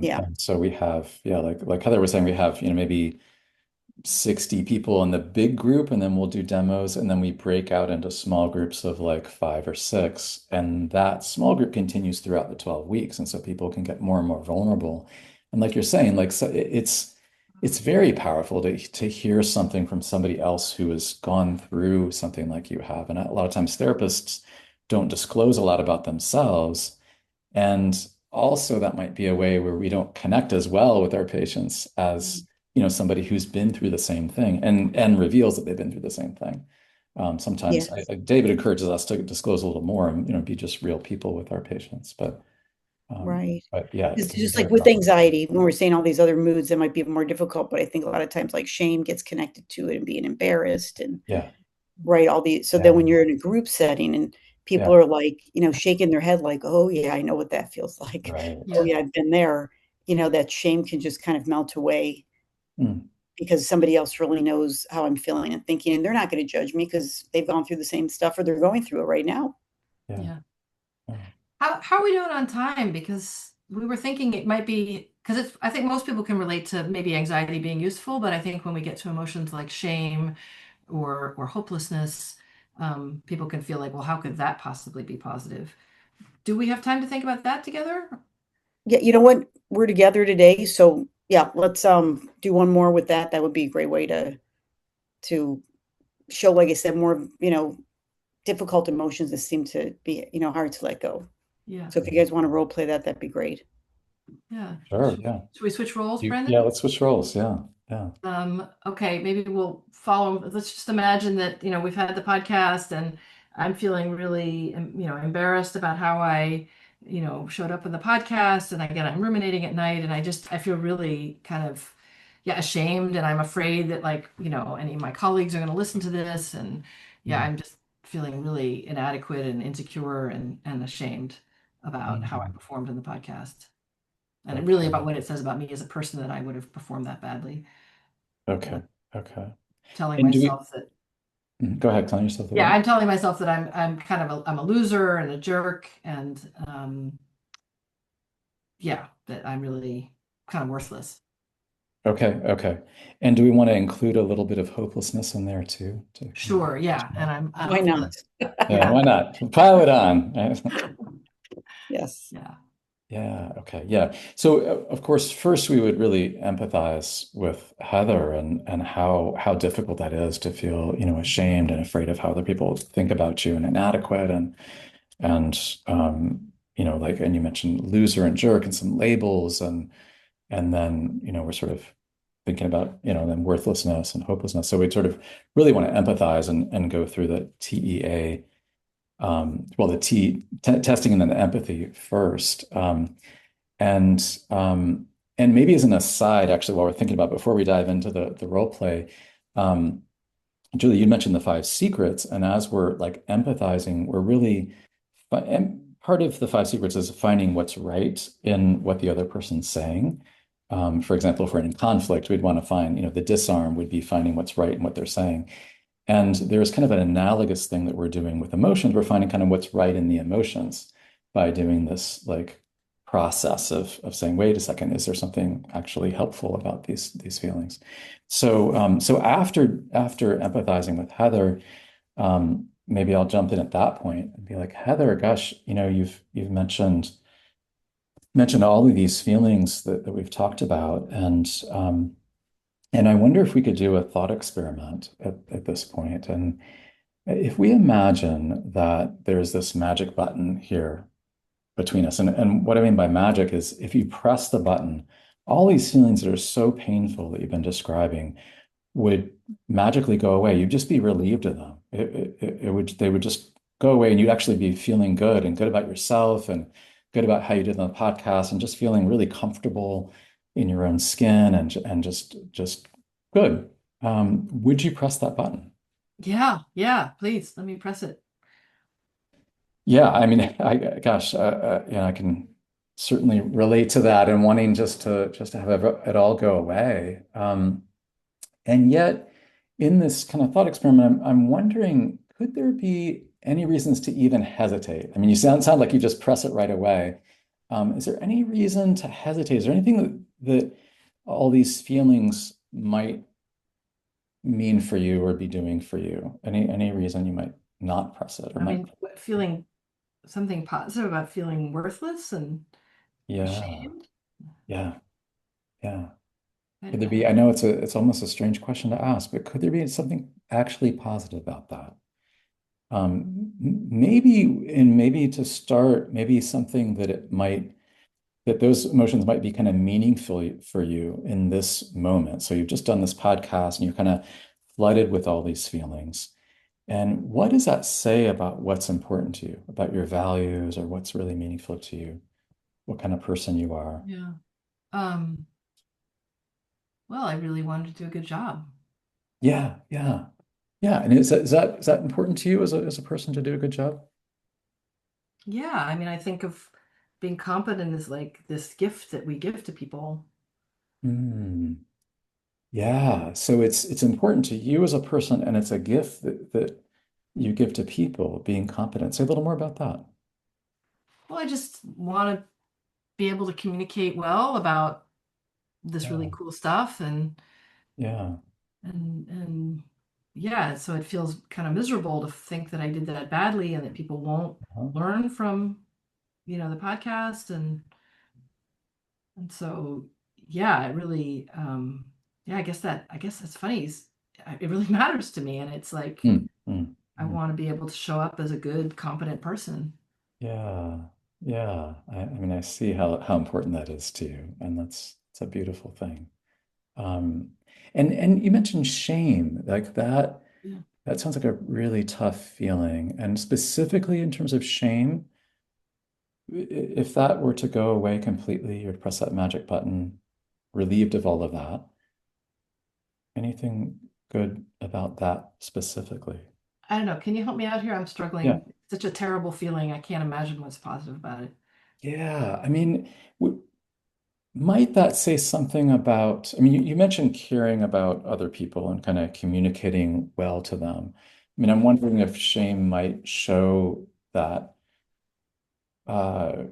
Yeah. And so we have, yeah, like Heather was saying, we have, maybe 60 people in the big group, and then we'll do demos, and then we break out into small groups of like 5 or 6. And that small group continues throughout the 12 weeks. And so people can get more and more vulnerable. And like you're saying, like so it's very powerful to hear something from somebody else who has gone through something like you have. And a lot of times therapists don't disclose a lot about themselves. And also that might be a way where we don't connect as well with our patients as, somebody who's been through the same thing and reveals that they've been through the same thing. Sometimes Yes. David encourages us to disclose a little more and, be just real people with our patients. Um, Right. but yeah, It's it's just like very with powerful. anxiety, when we're saying all these other moods that might be more difficult, but I think a lot of times like shame gets connected to it and being embarrassed and Yeah, right, all these so then yeah, when you're in a group setting and people yeah, are like, shaking their head like, "Oh yeah, I know what that feels like. right. Oh Yeah. yeah, I've been there." That shame can just kind of melt away. Mm. because somebody else really knows how I'm feeling and thinking, and they're not going to judge me because they've gone through the same stuff or they're going through it right now. Yeah. Yeah. Yeah. How are we doing on time? Because we were thinking it might be, because it's, I think most people can relate to maybe anxiety being useful, but I think when we get to emotions like shame or hopelessness, people can feel like, well, how could that possibly be positive? Do we have time to think about that together? Yeah, you know what? We're together today, so yeah, let's do one more with that. That would be a great way to show, like I said, more, difficult emotions that seem to be, hard to let go. Yeah. So if you guys want to role play that, that'd be great. Yeah. Sure. Yeah. Should we switch roles, Yeah, Brendan? let's switch roles. Yeah. Yeah. Okay, maybe we'll follow. Let's just imagine that, we've had the podcast and I'm feeling really, embarrassed about how I, showed up in the podcast. And again, I'm ruminating at night and I feel really kind of, yeah, ashamed. And I'm afraid that like, any of my colleagues are going to listen to this. And yeah, Mm. I'm just feeling really inadequate and insecure and ashamed about how I Mhm. performed in the podcast. And really Okay. about what it says about me as a person that I would have performed that badly. Okay. Okay. Telling And do we, myself that, go ahead, telling yourself yeah, what? I'm telling myself that I'm kind of I'm a loser and a jerk and yeah, that I'm really kind of worthless. Okay. Okay. And do we want to include a little bit of hopelessness in there too? To kind of, Sure, yeah, and I'm Why not? feeling, yeah, yeah, why not? Pile it on. Yes. yeah, Yeah, okay. Yeah. So of course, first we would really empathize with Heather and how difficult that is to feel, ashamed and afraid of how other people think about you and inadequate and like and you mentioned loser and jerk and some labels and then, we're sort of thinking about, then worthlessness and hopelessness. So we sort of really want to empathize and go through the TEA, well, the testing and then the empathy first. And and maybe as an aside, actually, while we're thinking about before we dive into the role play, um, Julie, you mentioned the five secrets, and as we're like empathizing, we're really and part of the five secrets is finding what's right in what the other person's saying. For example, if we're in conflict, we'd want to find, the disarm would be finding what's right in what they're saying. And there's kind of an analogous thing that we're doing with emotions. We're finding kind of what's right in the emotions by doing this like process of saying, wait a second, is there something actually helpful about these feelings? So after empathizing with Heather, maybe I'll jump in at that point and be like, Heather, gosh, you've mentioned all of these feelings that we've talked about, and I wonder if we could do a thought experiment at this point. And if we imagine that there's this magic button here between us, and what I mean by magic is if you press the button, all these feelings that are so painful that you've been describing would magically go away. You'd just be relieved of them. They would just go away, and you'd actually be feeling good and good about yourself and good about how you did on the podcast, and just feeling really comfortable in your own skin and just good. Would you press that button? yeah, yeah. Please let me press it. Yeah, I mean, gosh, I can certainly relate to that and wanting just to have it all go away. And yet, in this kind of thought experiment, I'm wondering, could there be any reasons to even hesitate? I mean, you sound like you just press it right away. Is there any reason to hesitate? Is there anything that all these feelings might mean for you or be doing for you? Any reason you might not press it or I might? mean, feeling something positive about feeling worthless and Yeah, ashamed. yeah, yeah. I, Could there I, be? I know it's almost a strange question to ask, but could there be something actually positive about that? Maybe to start, maybe something that those emotions might be kind of meaningful for you in this moment. So you've just done this podcast and you're kind of flooded with all these feelings. And what does that say about what's important to you, about your values or what's really meaningful to you, what kind of person you are? yeah. Um, well, I really wanted to do a good job. Yeah, yeah, yeah. And is that important to you as a person to do a good job? Yeah, I mean, I think of being competent as like this gift that we give to people. Hmm. Yeah. So it's important to you as a person, and it's a gift that you give to people, being competent. Say a little more about that. Well, I just want to be able to communicate well about this really Yeah. cool stuff Yeah. and yeah, so it feels kind of miserable to think that I did that badly and that people won't Uh-huh. learn from, the podcast and so yeah, it really yeah, I guess that's funny. It really matters to me and it's like Mm, mm, I mm. want to be able to show up as a good, competent person. Yeah. Yeah. I mean, I see how important that is to you, and that's it's a beautiful thing. Um, and you mentioned shame, like that. Yeah. That sounds like a really tough feeling. And specifically in terms of shame, if that were to go away completely, you'd press that magic button, relieved of all of that. Anything good about that specifically? I don't know. Can you help me out here? I'm Yeah. struggling. It's such a terrible feeling. I can't imagine what's positive about it. Yeah. I mean, might that say something about, I mean, you mentioned caring about other people and kind of communicating well to them. I mean, I'm wondering if shame might show that uh,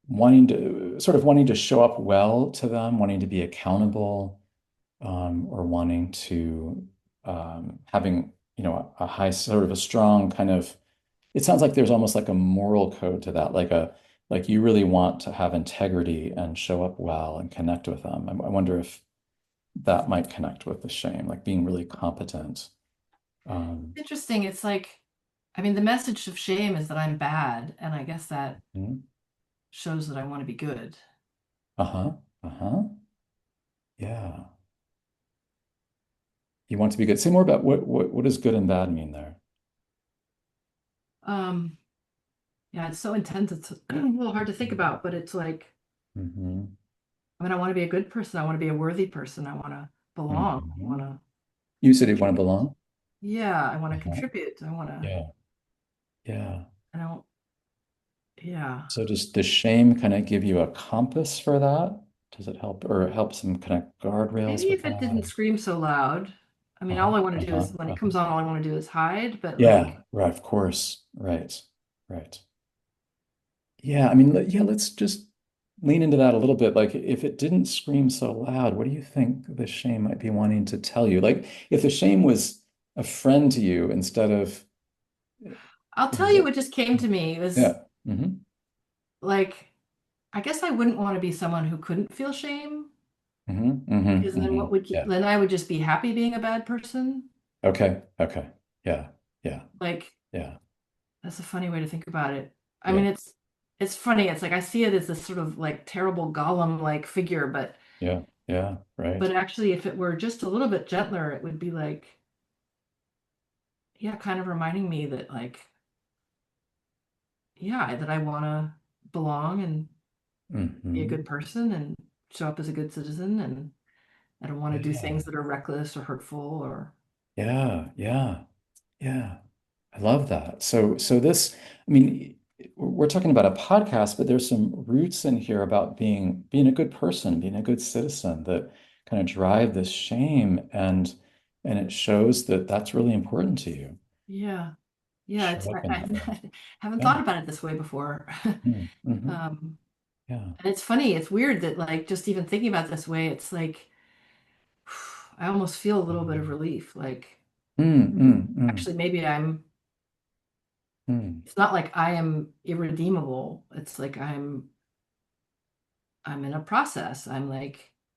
wanting to show up well to them, wanting to be accountable, or wanting to having, a high sort of a strong kind of, it sounds like there's almost like a moral code to that, like you really want to have integrity and show up well and connect with them. I wonder if that might connect with the shame, like being really competent. Um, Interesting. It's like, I mean, the message of shame is that I'm bad, and I guess that mhm. shows that I want to be good. Uh-huh. Uh-huh. Yeah. You want to be good. Say more about what does good and bad mean there? Um, yeah, it's so intense. It's a little hard to think about, but it's like, Hmm. I mean, I want to be a good person. I want to be a worthy person. I want to belong. I Hmm. want to You said you want to contribute. belong? Yeah, I want to Uh-huh. contribute. Yeah. Yeah. I don't, yeah. So does shame kind of give you a compass for that? Does it help or help some kind of Maybe guardrails with if it didn't that? scream so loud. I mean, all Uh-huh. I want to do Uh-huh. is when it Uh-huh. comes on, all I want to do is hide. But like, Yeah, right, of course. Right. Right. Yeah, I mean, yeah, let's just lean into that a little bit. Like, if it didn't scream so loud, what do you think the shame might be wanting to tell you? Like, if the shame was a friend to you instead of, I'll tell you what? what just came to me. It was Yeah. Hmm. like, I guess I wouldn't want to be someone who couldn't feel shame Hmm. Hmm. because then Hmm. Yeah. then I would just be happy being a bad person. Okay. Okay. Yeah. Yeah. Like, Yeah. that's a funny way to think about it. I Yeah. mean, it's funny. It's like I see it as this sort of like terrible golem-like figure, Yeah. Yeah. but Right. actually if it were just a little bit gentler, it would be like, yeah, kind of reminding me that like, yeah, that I want to belong and be a Hmm. good person and show up as a good citizen and I don't want to do Yeah. things that are reckless or hurtful or Yeah. Yeah. Yeah. I love that. So this, I mean, we're talking about a podcast, but there's some roots in here about being a good person, being a good citizen that kind of drive this shame, and it shows that that's really important to you. yeah. Yeah, Show up in that way. I haven't Yeah. thought about it this way before. Mm-hmm. Um, Yeah. and it's funny, it's weird that like just even thinking about it this way, it's like I almost feel a little bit of relief. Like Mm, mm, mm, actually maybe mm. it's not like I am irredeemable. It's like I'm in a process. I'm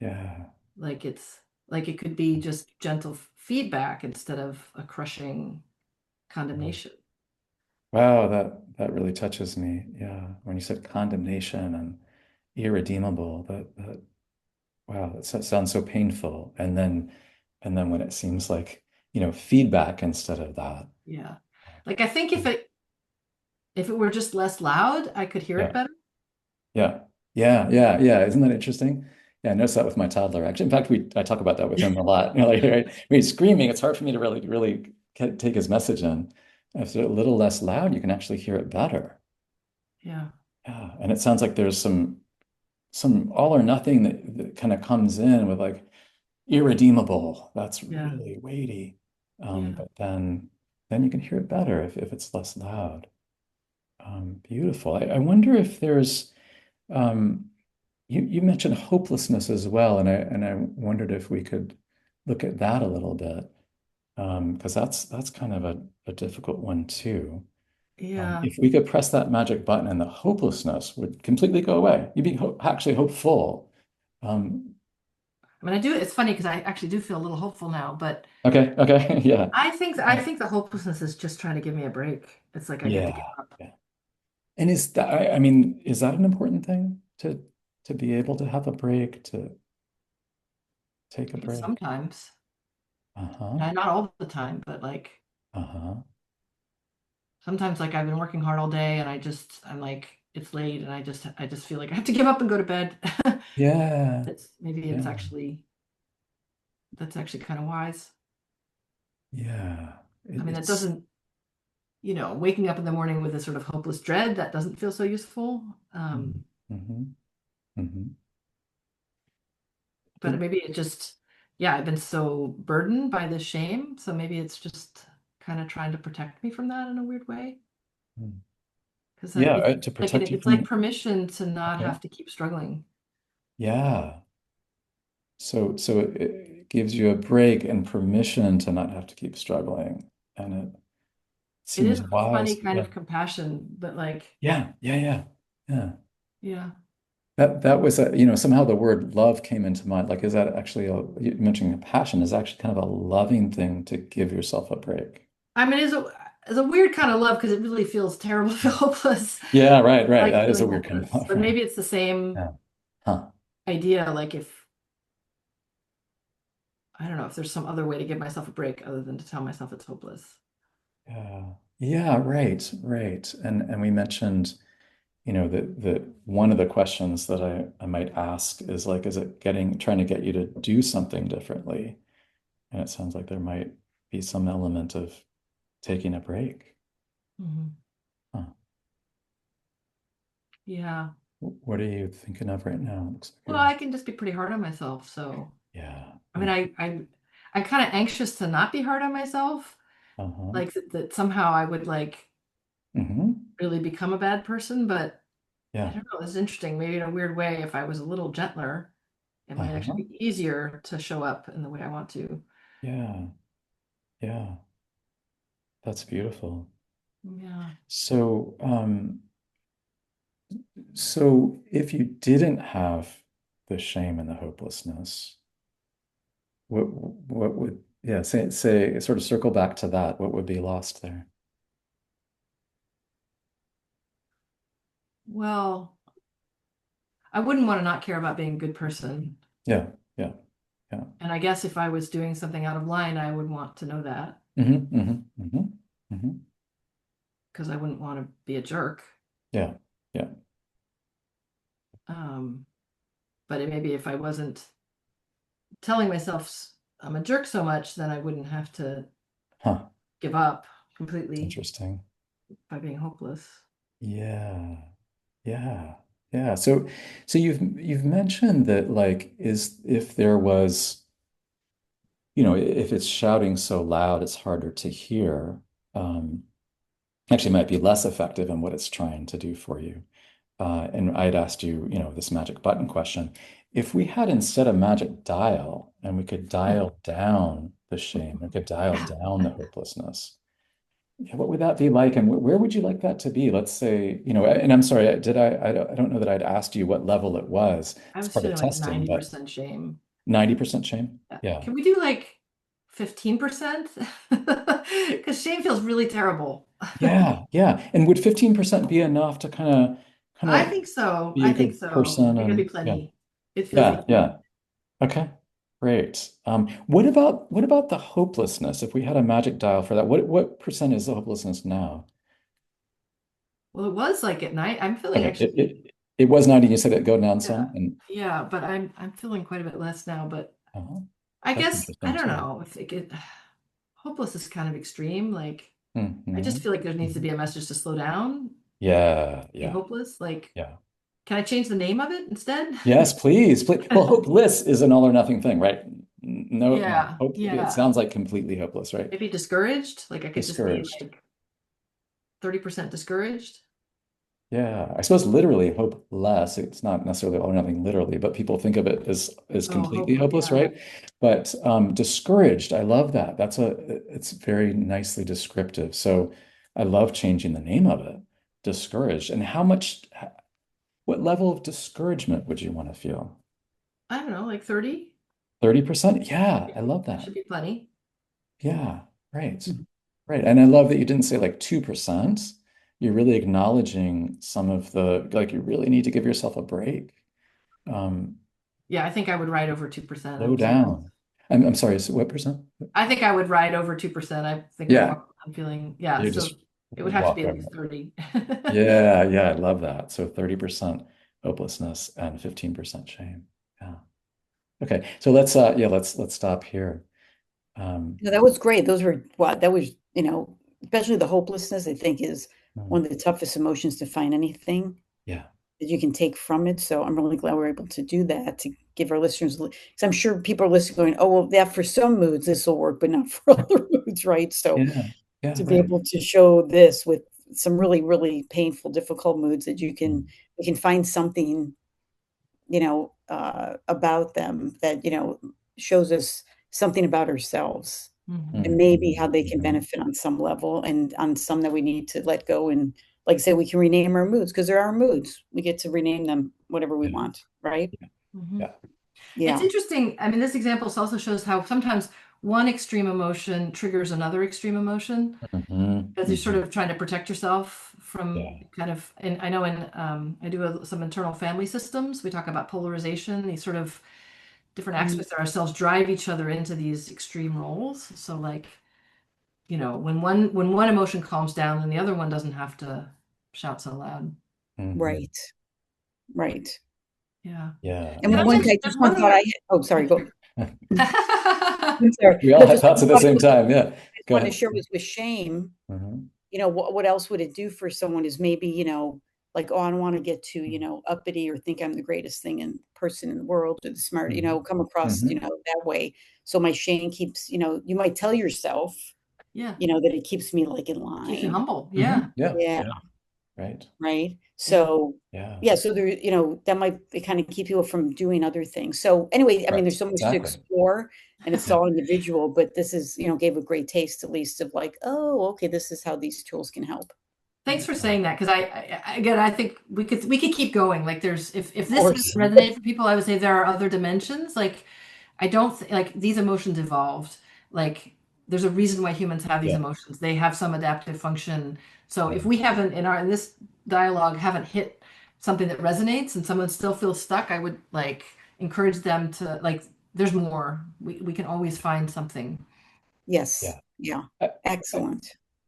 Yeah. like it's like it could be just gentle feedback instead of a crushing Right. condemnation. Wow, that really touches me. Yeah. When you said condemnation and irredeemable, that wow, sounds so painful. And then when it seems like, feedback instead of that. Yeah. Like I think if it were just less loud, I could hear it Yeah. better. Yeah. Yeah. Yeah. Yeah. Isn't that interesting? Yeah, I noticed that with my toddler. Actually, in fact, I talk about that with him a lot. Like, right, when he's screaming, it's hard for me to really take his message in. If it's a little less loud, you can actually hear it better. Yeah. Yeah. And it sounds like there's some all or nothing that kind of comes in with like, irredeemable. That's Yeah. really weighty. Yeah. But then you can hear it better if it's less loud. Beautiful. I wonder if there's you mentioned hopelessness as well, and I wondered if we could look at that a little bit. Because that's kind of a difficult one too. Yeah. If we could press that magic button and the hopelessness would completely go away, you'd be ho actually hopeful. Um, I mean, I do, it's funny because I actually do feel a little hopeful now, but okay, okay, yeah, I think the hopelessness is just trying to give me a break. It's like I get to give yeah, up. yeah. And is that, I mean, is that an important thing to be able to have a break, to take a I guess break? sometimes. Uh-huh, Not all the time, but like uh-huh. sometimes like I've been working hard all day and I'm like it's late and I just feel like I have to give up and go to bed. Yeah, It's maybe it's yeah, actually that's actually kind of wise. yeah. I mean, that It's doesn't, waking up in the morning with a sort of hopeless dread, that doesn't feel so useful. mm, mm-hmm, mm-hmm. But maybe it just, yeah, I've been so burdened by this shame. So maybe it's just kind of trying to protect me from that in a weird way. Mm. Because Yeah, it's to like protect you it's like from, permission to not okay. have to keep struggling. Yeah. So it gives you a break and permission to not have to keep struggling. And it It is seems a funny wise. kind Yeah. of compassion, but like, Yeah. Yeah. Yeah. Yeah. yeah, That was somehow the word love came into mind. Like, is that actually you mentioning compassion is actually kind of a loving thing to give yourself a break. I mean, it's a weird kind of love because it really feels terrible to feel hopeless. Yeah, right, I right. like That is feeling a weird kind of hopeless, love, but right? maybe it's the same Yeah. Huh. idea. Like if I don't know if there's some other way to give myself a break other than to tell myself it's hopeless. Yeah. Yeah, right, right. And we mentioned that one of the questions that I might ask is like, is it trying to get you to do something differently? And it sounds like there might be some element of taking a break. Mhm. Huh. Yeah. What are you thinking of right now? Looks like Well, I can just be pretty hard on myself. So, yeah, I mean, yeah. I'm kind of anxious to not be hard on myself. Uh-huh. Like that somehow I would like Hmm. really become a bad person. But I Yeah. don't know. It's interesting. Maybe in a weird way, if I was a little gentler, it might Uh-huh. actually be easier to show up in the way I want to. Yeah. Yeah. That's beautiful. Yeah. So, so if you didn't have the shame and the hopelessness, what would yeah, say sort of circle back to that. What would be lost there? Well, I wouldn't want to not care about being a good person. Yeah, yeah, yeah. And I guess if I was doing something out of line, I would want to know that Hmm. Hmm. Hmm. Hmm. because I wouldn't want to be a jerk. Yeah, yeah. Um, but maybe if I wasn't telling myself I'm a jerk so much, then I wouldn't have to Huh. give up completely Interesting. by being hopeless. Yeah, yeah, yeah. So you've mentioned that like is if there was, if it's shouting so loud, it's harder to hear. Um, Actually might be less effective in what it's trying to do for you. And I had asked you, this magic button question. If we had instead a magic dial and we could dial down the shame, we could dial down the hopelessness, yeah, what would that be like? And where would you like that to be? Let's say, and I'm sorry, I don't know that I'd asked you what level it was. I It's was part of feeling like testing, but 90% shame. 90% shame? Yeah. Can we do like 15%? Because shame feels really terrible. Yeah. Yeah. And would 15% be enough to kind I of think so. be I a think good so. I person think it'd be and yeah. plenty. It feels Yeah. like plenty. Yeah. Okay, great. What about the hopelessness? If we had a magic dial for that, what percent is the hopelessness now? Well, it was like at night. I'm feeling Okay, it actually, it was 90. You said it go down yeah, some, and yeah, but I'm feeling quite a bit less now. But uh I that's guess I interesting don't too. know if it get hopeless is kind of extreme. Like I Hmm. just feel like there needs to Hmm. be a message to slow down. Yeah, Being yeah, hopeless. Like, yeah. can I change the name of it instead? Yes, please, please. Well, hopeless is an all or nothing thing, right? No, no. Yeah, Hope, it yeah. sounds like completely hopeless, right? Maybe discouraged. Like I could just be Discouraged. like 30% discouraged. Yeah, I suppose literally hope less. It's not necessarily all or nothing literally, but people think of it as Oh, completely hope. hopeless, Yeah. right? But discouraged, I love that. It's very nicely descriptive. So I love changing the name of it, discouraged. And what level of discouragement would you want to feel? I don't know, like 30. 30%? Yeah, I love That that. should be plenty. Yeah, right. Mhm. Right. And I love that you didn't say like 2%. You're really acknowledging some of like you really need to give yourself a break. Um, Yeah, I think I would ride over 2%. Slow down. I'm sorry, so what percent? I think I would ride over 2%. I think Yeah, I'm feeling, yeah. you So just it would have to walk be at over least it. 30. Yeah, yeah, I love that. So 30% hopelessness and 15% shame. Yeah. Okay. So let's stop here. Um, No, that was great. Those were what that was, especially the hopelessness, I think is mm, one of the toughest emotions to find anything yeah. that you can take from it. So I'm really glad we're able to do that to give our listeners, because I'm sure people are listening going, oh, well, yeah, for some moods this will work, but not for other moods, right? So Yeah. Yeah, to be right. able to show this with some really, really painful, difficult moods that Mm, we can find something, about them that, shows us something about ourselves and Mhm. maybe mhm, how they can mhm. benefit on some level and on some that we need to let go. And like I said, we can rename our moods because there are moods. We get to rename them whatever we Yeah, want, right? yeah, Mhm. yeah. It's Yeah. interesting. I mean, this example also shows how sometimes one extreme emotion triggers another extreme emotion Mhm, because you're sort mhm. of trying to protect yourself from Yeah. kind of, and I know I do some internal family systems. We talk about polarization, these sort of different Mm, aspects of ourselves drive each other into these extreme roles. So like, when one emotion calms down, then the other one doesn't have to shout so loud. Mhm. right. Right. Yeah. Yeah. And Can I one mention guy, there's just one one thought I other had. Oh, sorry. Go. I I'm sorry. We all No, had just thoughts one at the thought same time. Yeah. I just Go wanted to ahead. share with shame. Mhm. What else would it do for someone is maybe, like, oh, I don't want to get too, uppity or think I'm the greatest thing in person in the world or the smart, Mhm. come across, Mhm. that way. So my shame keeps, you might tell yourself, Yeah. that it keeps me like in Keeps you line. humble. Yeah. Mhm. Yeah. Yeah. Yeah. Right. Right. Yeah. So Yeah. yeah, so there, that might kind of keep people from doing other things. So anyway, I mean, Right. there's so much to Exactly. explore and it's Yeah. all individual, but this is, gave a great taste at least of like, oh, okay, this is how these tools can help. Thanks for Yeah. saying that because again I think we could keep going. Like there's if Of this doesn't course. resonate for people, I would say there are other dimensions. Like I don't like these emotions evolved. Like there's a reason why humans have these Yeah. emotions. They have some adaptive function. So Yeah. if we haven't in this dialogue haven't hit something that resonates and someone still feels stuck, I would like encourage them to like there's more. We can always find something. Yes. Yeah. Yeah. I, I, Excellent.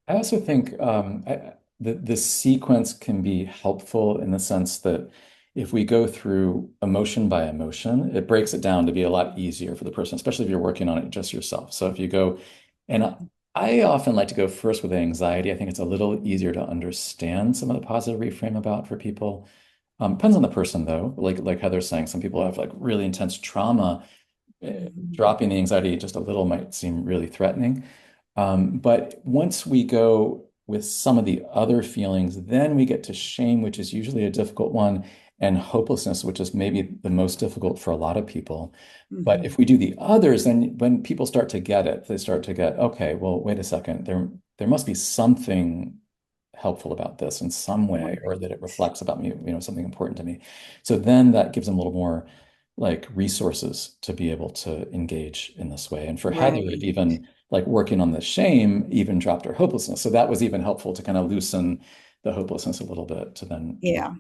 I also think the sequence can be helpful in the sense that if we go through emotion by emotion, it breaks it down to be a lot easier for the person, especially if you're working on it just yourself. So if you go, and I often like to go first with anxiety. I think it's a little easier to understand some of the positive reframe about for people. Depends on the person though. Like Heather's saying, some people have like really intense trauma. Mhm. Dropping the anxiety just a little might seem really threatening. But once we go with some of the other feelings, then we get to shame, which is usually a difficult one, and hopelessness, which is maybe the most difficult for a lot of people. But Mhm. if we do the others, then when people start to get it, they start to get, okay, well, wait a second, there must be something helpful about this in some way, or that it Right. reflects about me, something important to me. So then that gives them a little more like resources to be able to engage in this way. And for Heather, it Right. even like working on the shame even dropped her hopelessness. So that was even helpful to kind of loosen the hopelessness a little bit to then Yeah.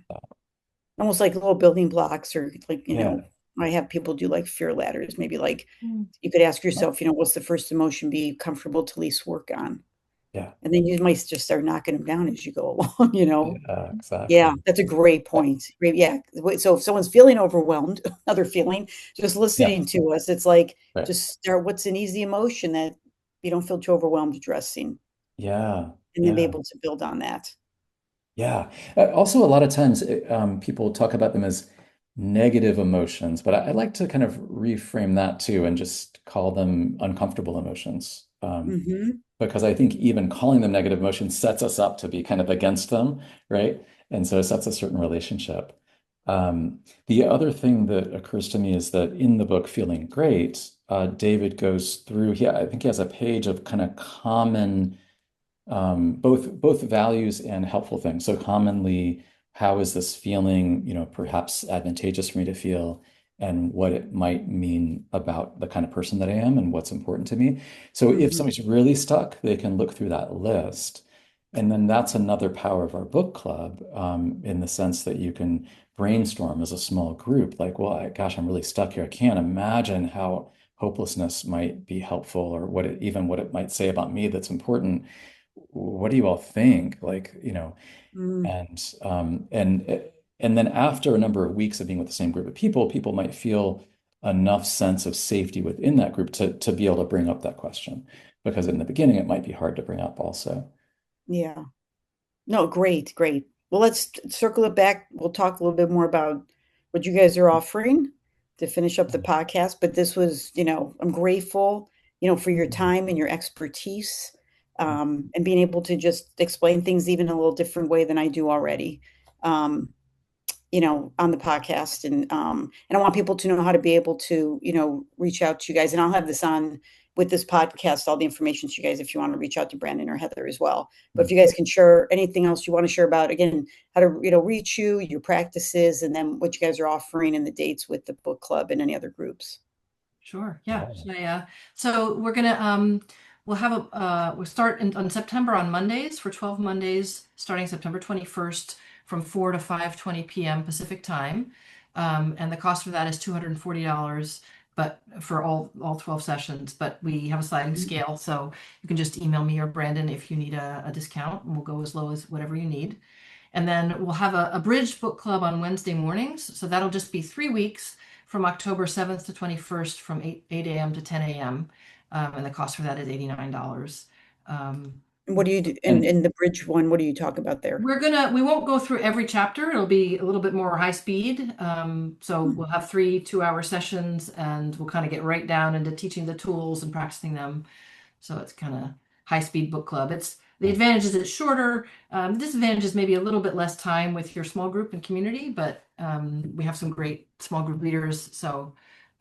Almost like little building blocks or like, yeah, I have people do like fear ladders. Maybe like Mm. you could ask oh, yourself, what's the first emotion be comfortable to least work on? yeah, And then you might just start knocking them down as you go along. yeah, Yeah, exactly. that's a great Uh, point. Great, yeah. So if someone's feeling overwhelmed, another feeling, just Yeah, listening to us, it's like right. just start what's an easy emotion that you don't feel too overwhelmed addressing, Yeah, and then be yeah. able to build on that. Yeah. Also, a lot of times people talk about them as negative emotions, but I like to kind of reframe that too and just call them uncomfortable emotions. Hmm. Because I think even calling them negative emotions sets us up to be kind of against them, right? And so it sets a certain relationship. The other thing that occurs to me is that in the book Feeling Great, David goes through, I think he has a page of kind of common both values and helpful things. So commonly, how is this feeling, perhaps advantageous for me to feel, and what it might mean about the kind of person that I am and what's important to me. So if Hmm. somebody's really stuck, they can look through that list. And then that's another power of our book club, in the sense that you can brainstorm as a small group, like, well, gosh, I'm really stuck here. I can't imagine how hopelessness might be helpful or even what it might say about me that's important. What do you all think? Mm. And then after a number of weeks of being with the same group of people, people might feel enough sense of safety within that group to be able to bring up that question. Because in the beginning, it might be hard to bring up also. Yeah. No, great, great. Well, let's circle it back. We'll talk a little bit more about what you guys are offering to finish up the podcast. But this was, I'm grateful, for your time and your expertise, and being able to just explain things even a little different way than I do already. Um, on the podcast. And I want people to know how to be able to, reach out to you guys. And I'll have this on with this podcast, all the information to you guys if you want to reach out to Brandon or Heather as well. But if you guys can share anything else you want to share about, again, how to, reach you, your practices, and then what you guys are offering and the dates with the book club and any other groups. Sure. Yeah. So we're gonna we'll have a we'll start on September on Mondays for 12 Mondays starting September 21st from 4 to 5:20 p.m. Pacific time. And the cost for that is $240, but for all 12 sessions. But we have a sliding scale, so you can just email me or Brandon if you need a discount, and we'll go as low as whatever you need. And then we'll have a bridge book club on Wednesday mornings. So that'll just be 3 weeks from October 7th to 21st from 8 a.m. to 10 a.m. And the cost for that is $89. Um, And what do you do And in the bridge one? What do you talk about there? we won't go through every chapter. It'll be a little bit more high speed. So Hmm. we'll have 3 2-hour sessions and we'll kind of get right down into teaching the tools and practicing them. So it's kind of high speed book club. It's the advantage is it's shorter. The disadvantage is maybe a little bit less time with your small group and community, but we have some great small group leaders. So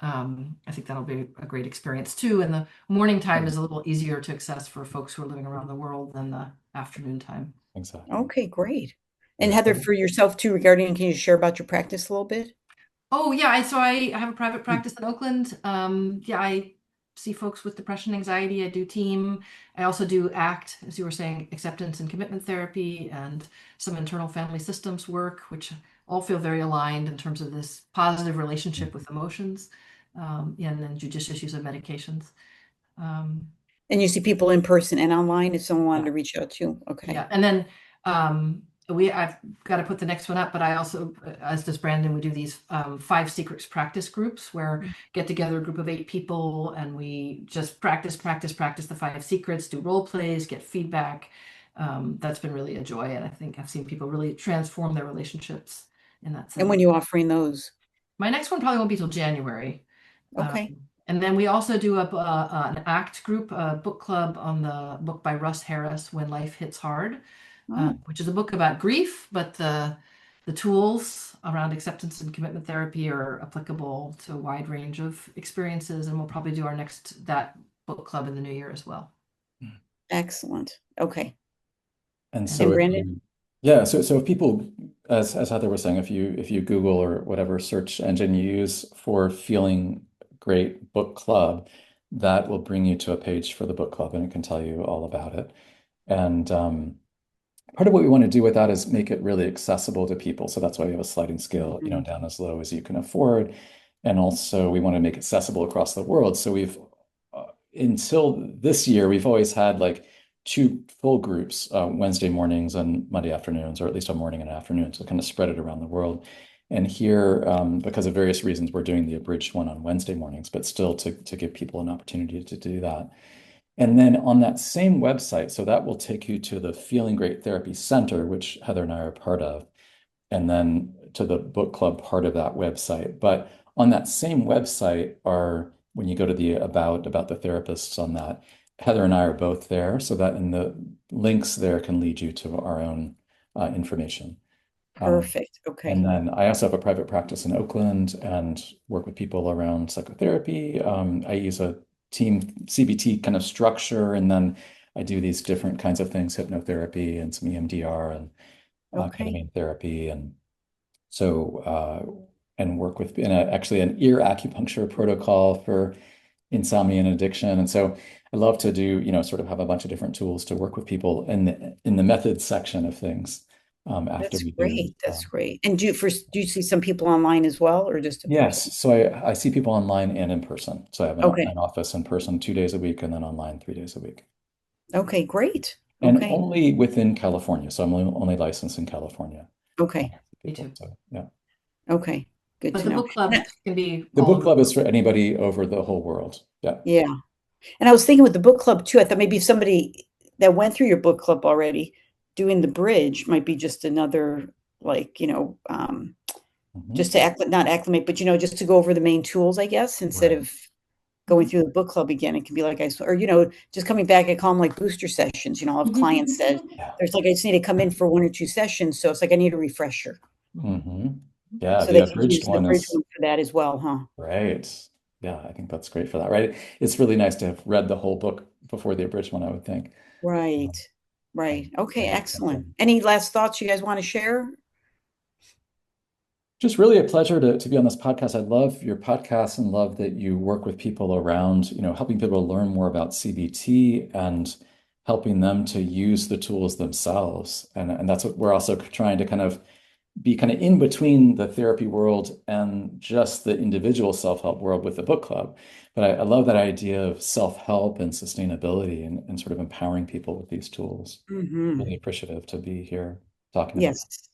I think that'll be a great experience too. And the morning time is a little easier to access for folks who are living around the world than the afternoon time. exactly. Okay, great. And Yeah. Heather, for yourself too, regarding, can you share about your practice a little bit? Oh yeah, I have a private practice in Oakland. Yeah, I see folks with depression, anxiety. I do team. I also do ACT, as you were saying, acceptance and commitment therapy, and some internal family systems work, which all feel very aligned in terms of this positive relationship with emotions, and then judicious use of medications. Um, And you see people in person and online if someone wanted yeah. to reach out to you? Okay. Yeah, and then I've got to put the next one up, but I also, as does Brandon, we do these 5 secrets practice groups where get together a group of 8 people and we just practice the 5 secrets, do role plays, get feedback. That's been really a joy, and I think I've seen people really transform their relationships in that And setting. when you offering those? My next one probably won't be till January. Um, Okay. and then we also do an ACT group, a book club on the book by Russ Harris, When Life Hits Hard, Oh, which is a book about grief, but the tools around acceptance and commitment therapy are applicable to a wide range of experiences. And we'll probably do our next that book club in the new year as well. excellent. Okay. And And so And if Brandon? you, yeah, so if people, as Heather was saying, if you Google or whatever search engine you use for Feeling Great Book Club, that will bring you to a page for the book club and it can tell you all about it. And part of what we want to do with that is make it really accessible to people. So that's why we have a sliding scale, Mhm. down as low as you can afford. And also we want to make it accessible across the world. So until this year, we've always had like two full groups, Wednesday mornings and Monday afternoons, or at least a morning and an afternoon, so kind of spread it around the world. And here, because of various reasons, we're doing the abridged one on Wednesday mornings, but still to give people an opportunity to do that. And then on that same website, so that will take you to the Feeling Great Therapy Center, which Heather and I are part of. And then to the book club part of that website. But on that same website are, when you go to the about the therapists on that, Heather and I are both there, so that in the links there can lead you to our own information. Um, Perfect. and Okay. then I also have a private practice in Oakland and work with people around psychotherapy. I use a team CBT kind of structure, and then I do these different kinds of things, hypnotherapy and some EMDR and Okay. ketamine therapy. And so, and work with actually an ear acupuncture protocol for insomnia and addiction. And so I love to do, sort of have a bunch of different tools to work with people in the methods section of things after That's we do. great. That's great. And do you see some people online as well, or just in person? Yes. So I see people online and in person. So I have an Okay. office in person 2 days a week and then online 3 days a week. Okay, great. And Okay. only within California. So I'm only licensed in California. Okay. Me People. too. So yeah. Okay. Good But to the know. book club can be The all book over the club is world. for anybody over the whole world. Yeah. Yeah. And I was thinking with the book club too, I thought maybe somebody that went through your book club already doing the bridge might be just another, like, just Mhm. to not acclimate, but just to go over the main tools, I guess, instead Right. of going Mhm. through the book club again. It can be like or just coming back. I call them like booster sessions. I'll have clients that Yeah. there's like I just need to come in for 1 or 2 sessions, so it's like I need a refresher. Hmm. Yeah. So The they could abridged use the one bridge is one for that as well, huh? great. Yeah, I think that's great for that, right? It's really nice to have read the whole book before the abridged one, I would think. Right. Um, Right. and Okay, and excellent. Any last thoughts you guys want to share? just really a pleasure to be on this podcast. I love your podcast and love that you work with people around, helping people learn more about CBT and helping them to use the tools themselves. And that's what we're also trying to kind of be kind of in between the therapy world and just the individual self-help world with the book club. But I love that idea of self-help and sustainability and sort of empowering people with these tools. Hmm. Really appreciative to be here talking about Yes.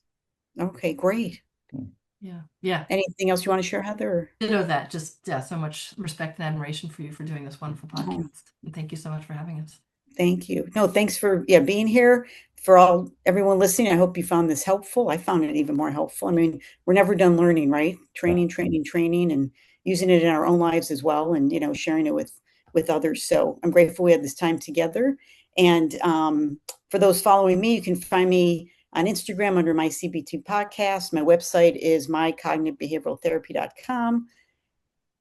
Okay, great. it. Yeah. Yeah. Anything else you want to share, Heather? Ditto that. Just, yeah, so much respect and admiration for you for doing this wonderful Oh, podcast. And thank you so much for having us. thank you. No, thanks for being here. For everyone listening, I hope you found this helpful. I found it even more helpful. I mean, we're never done learning, right? Yeah. Training, training, training, and using it in our own lives as well, and sharing it with others. So I'm grateful we had this time together. And for those following me, you can find me on Instagram under my CBT podcast. My website is mycognitivebehavioraltherapy.com.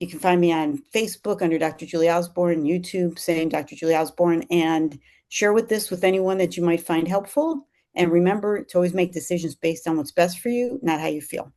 You can find me on Facebook under Dr. Julie Osborne, YouTube, same Dr. Julie Osborne, and share this with anyone that you might find helpful. And remember to always make decisions based on what's best for you, not how you feel.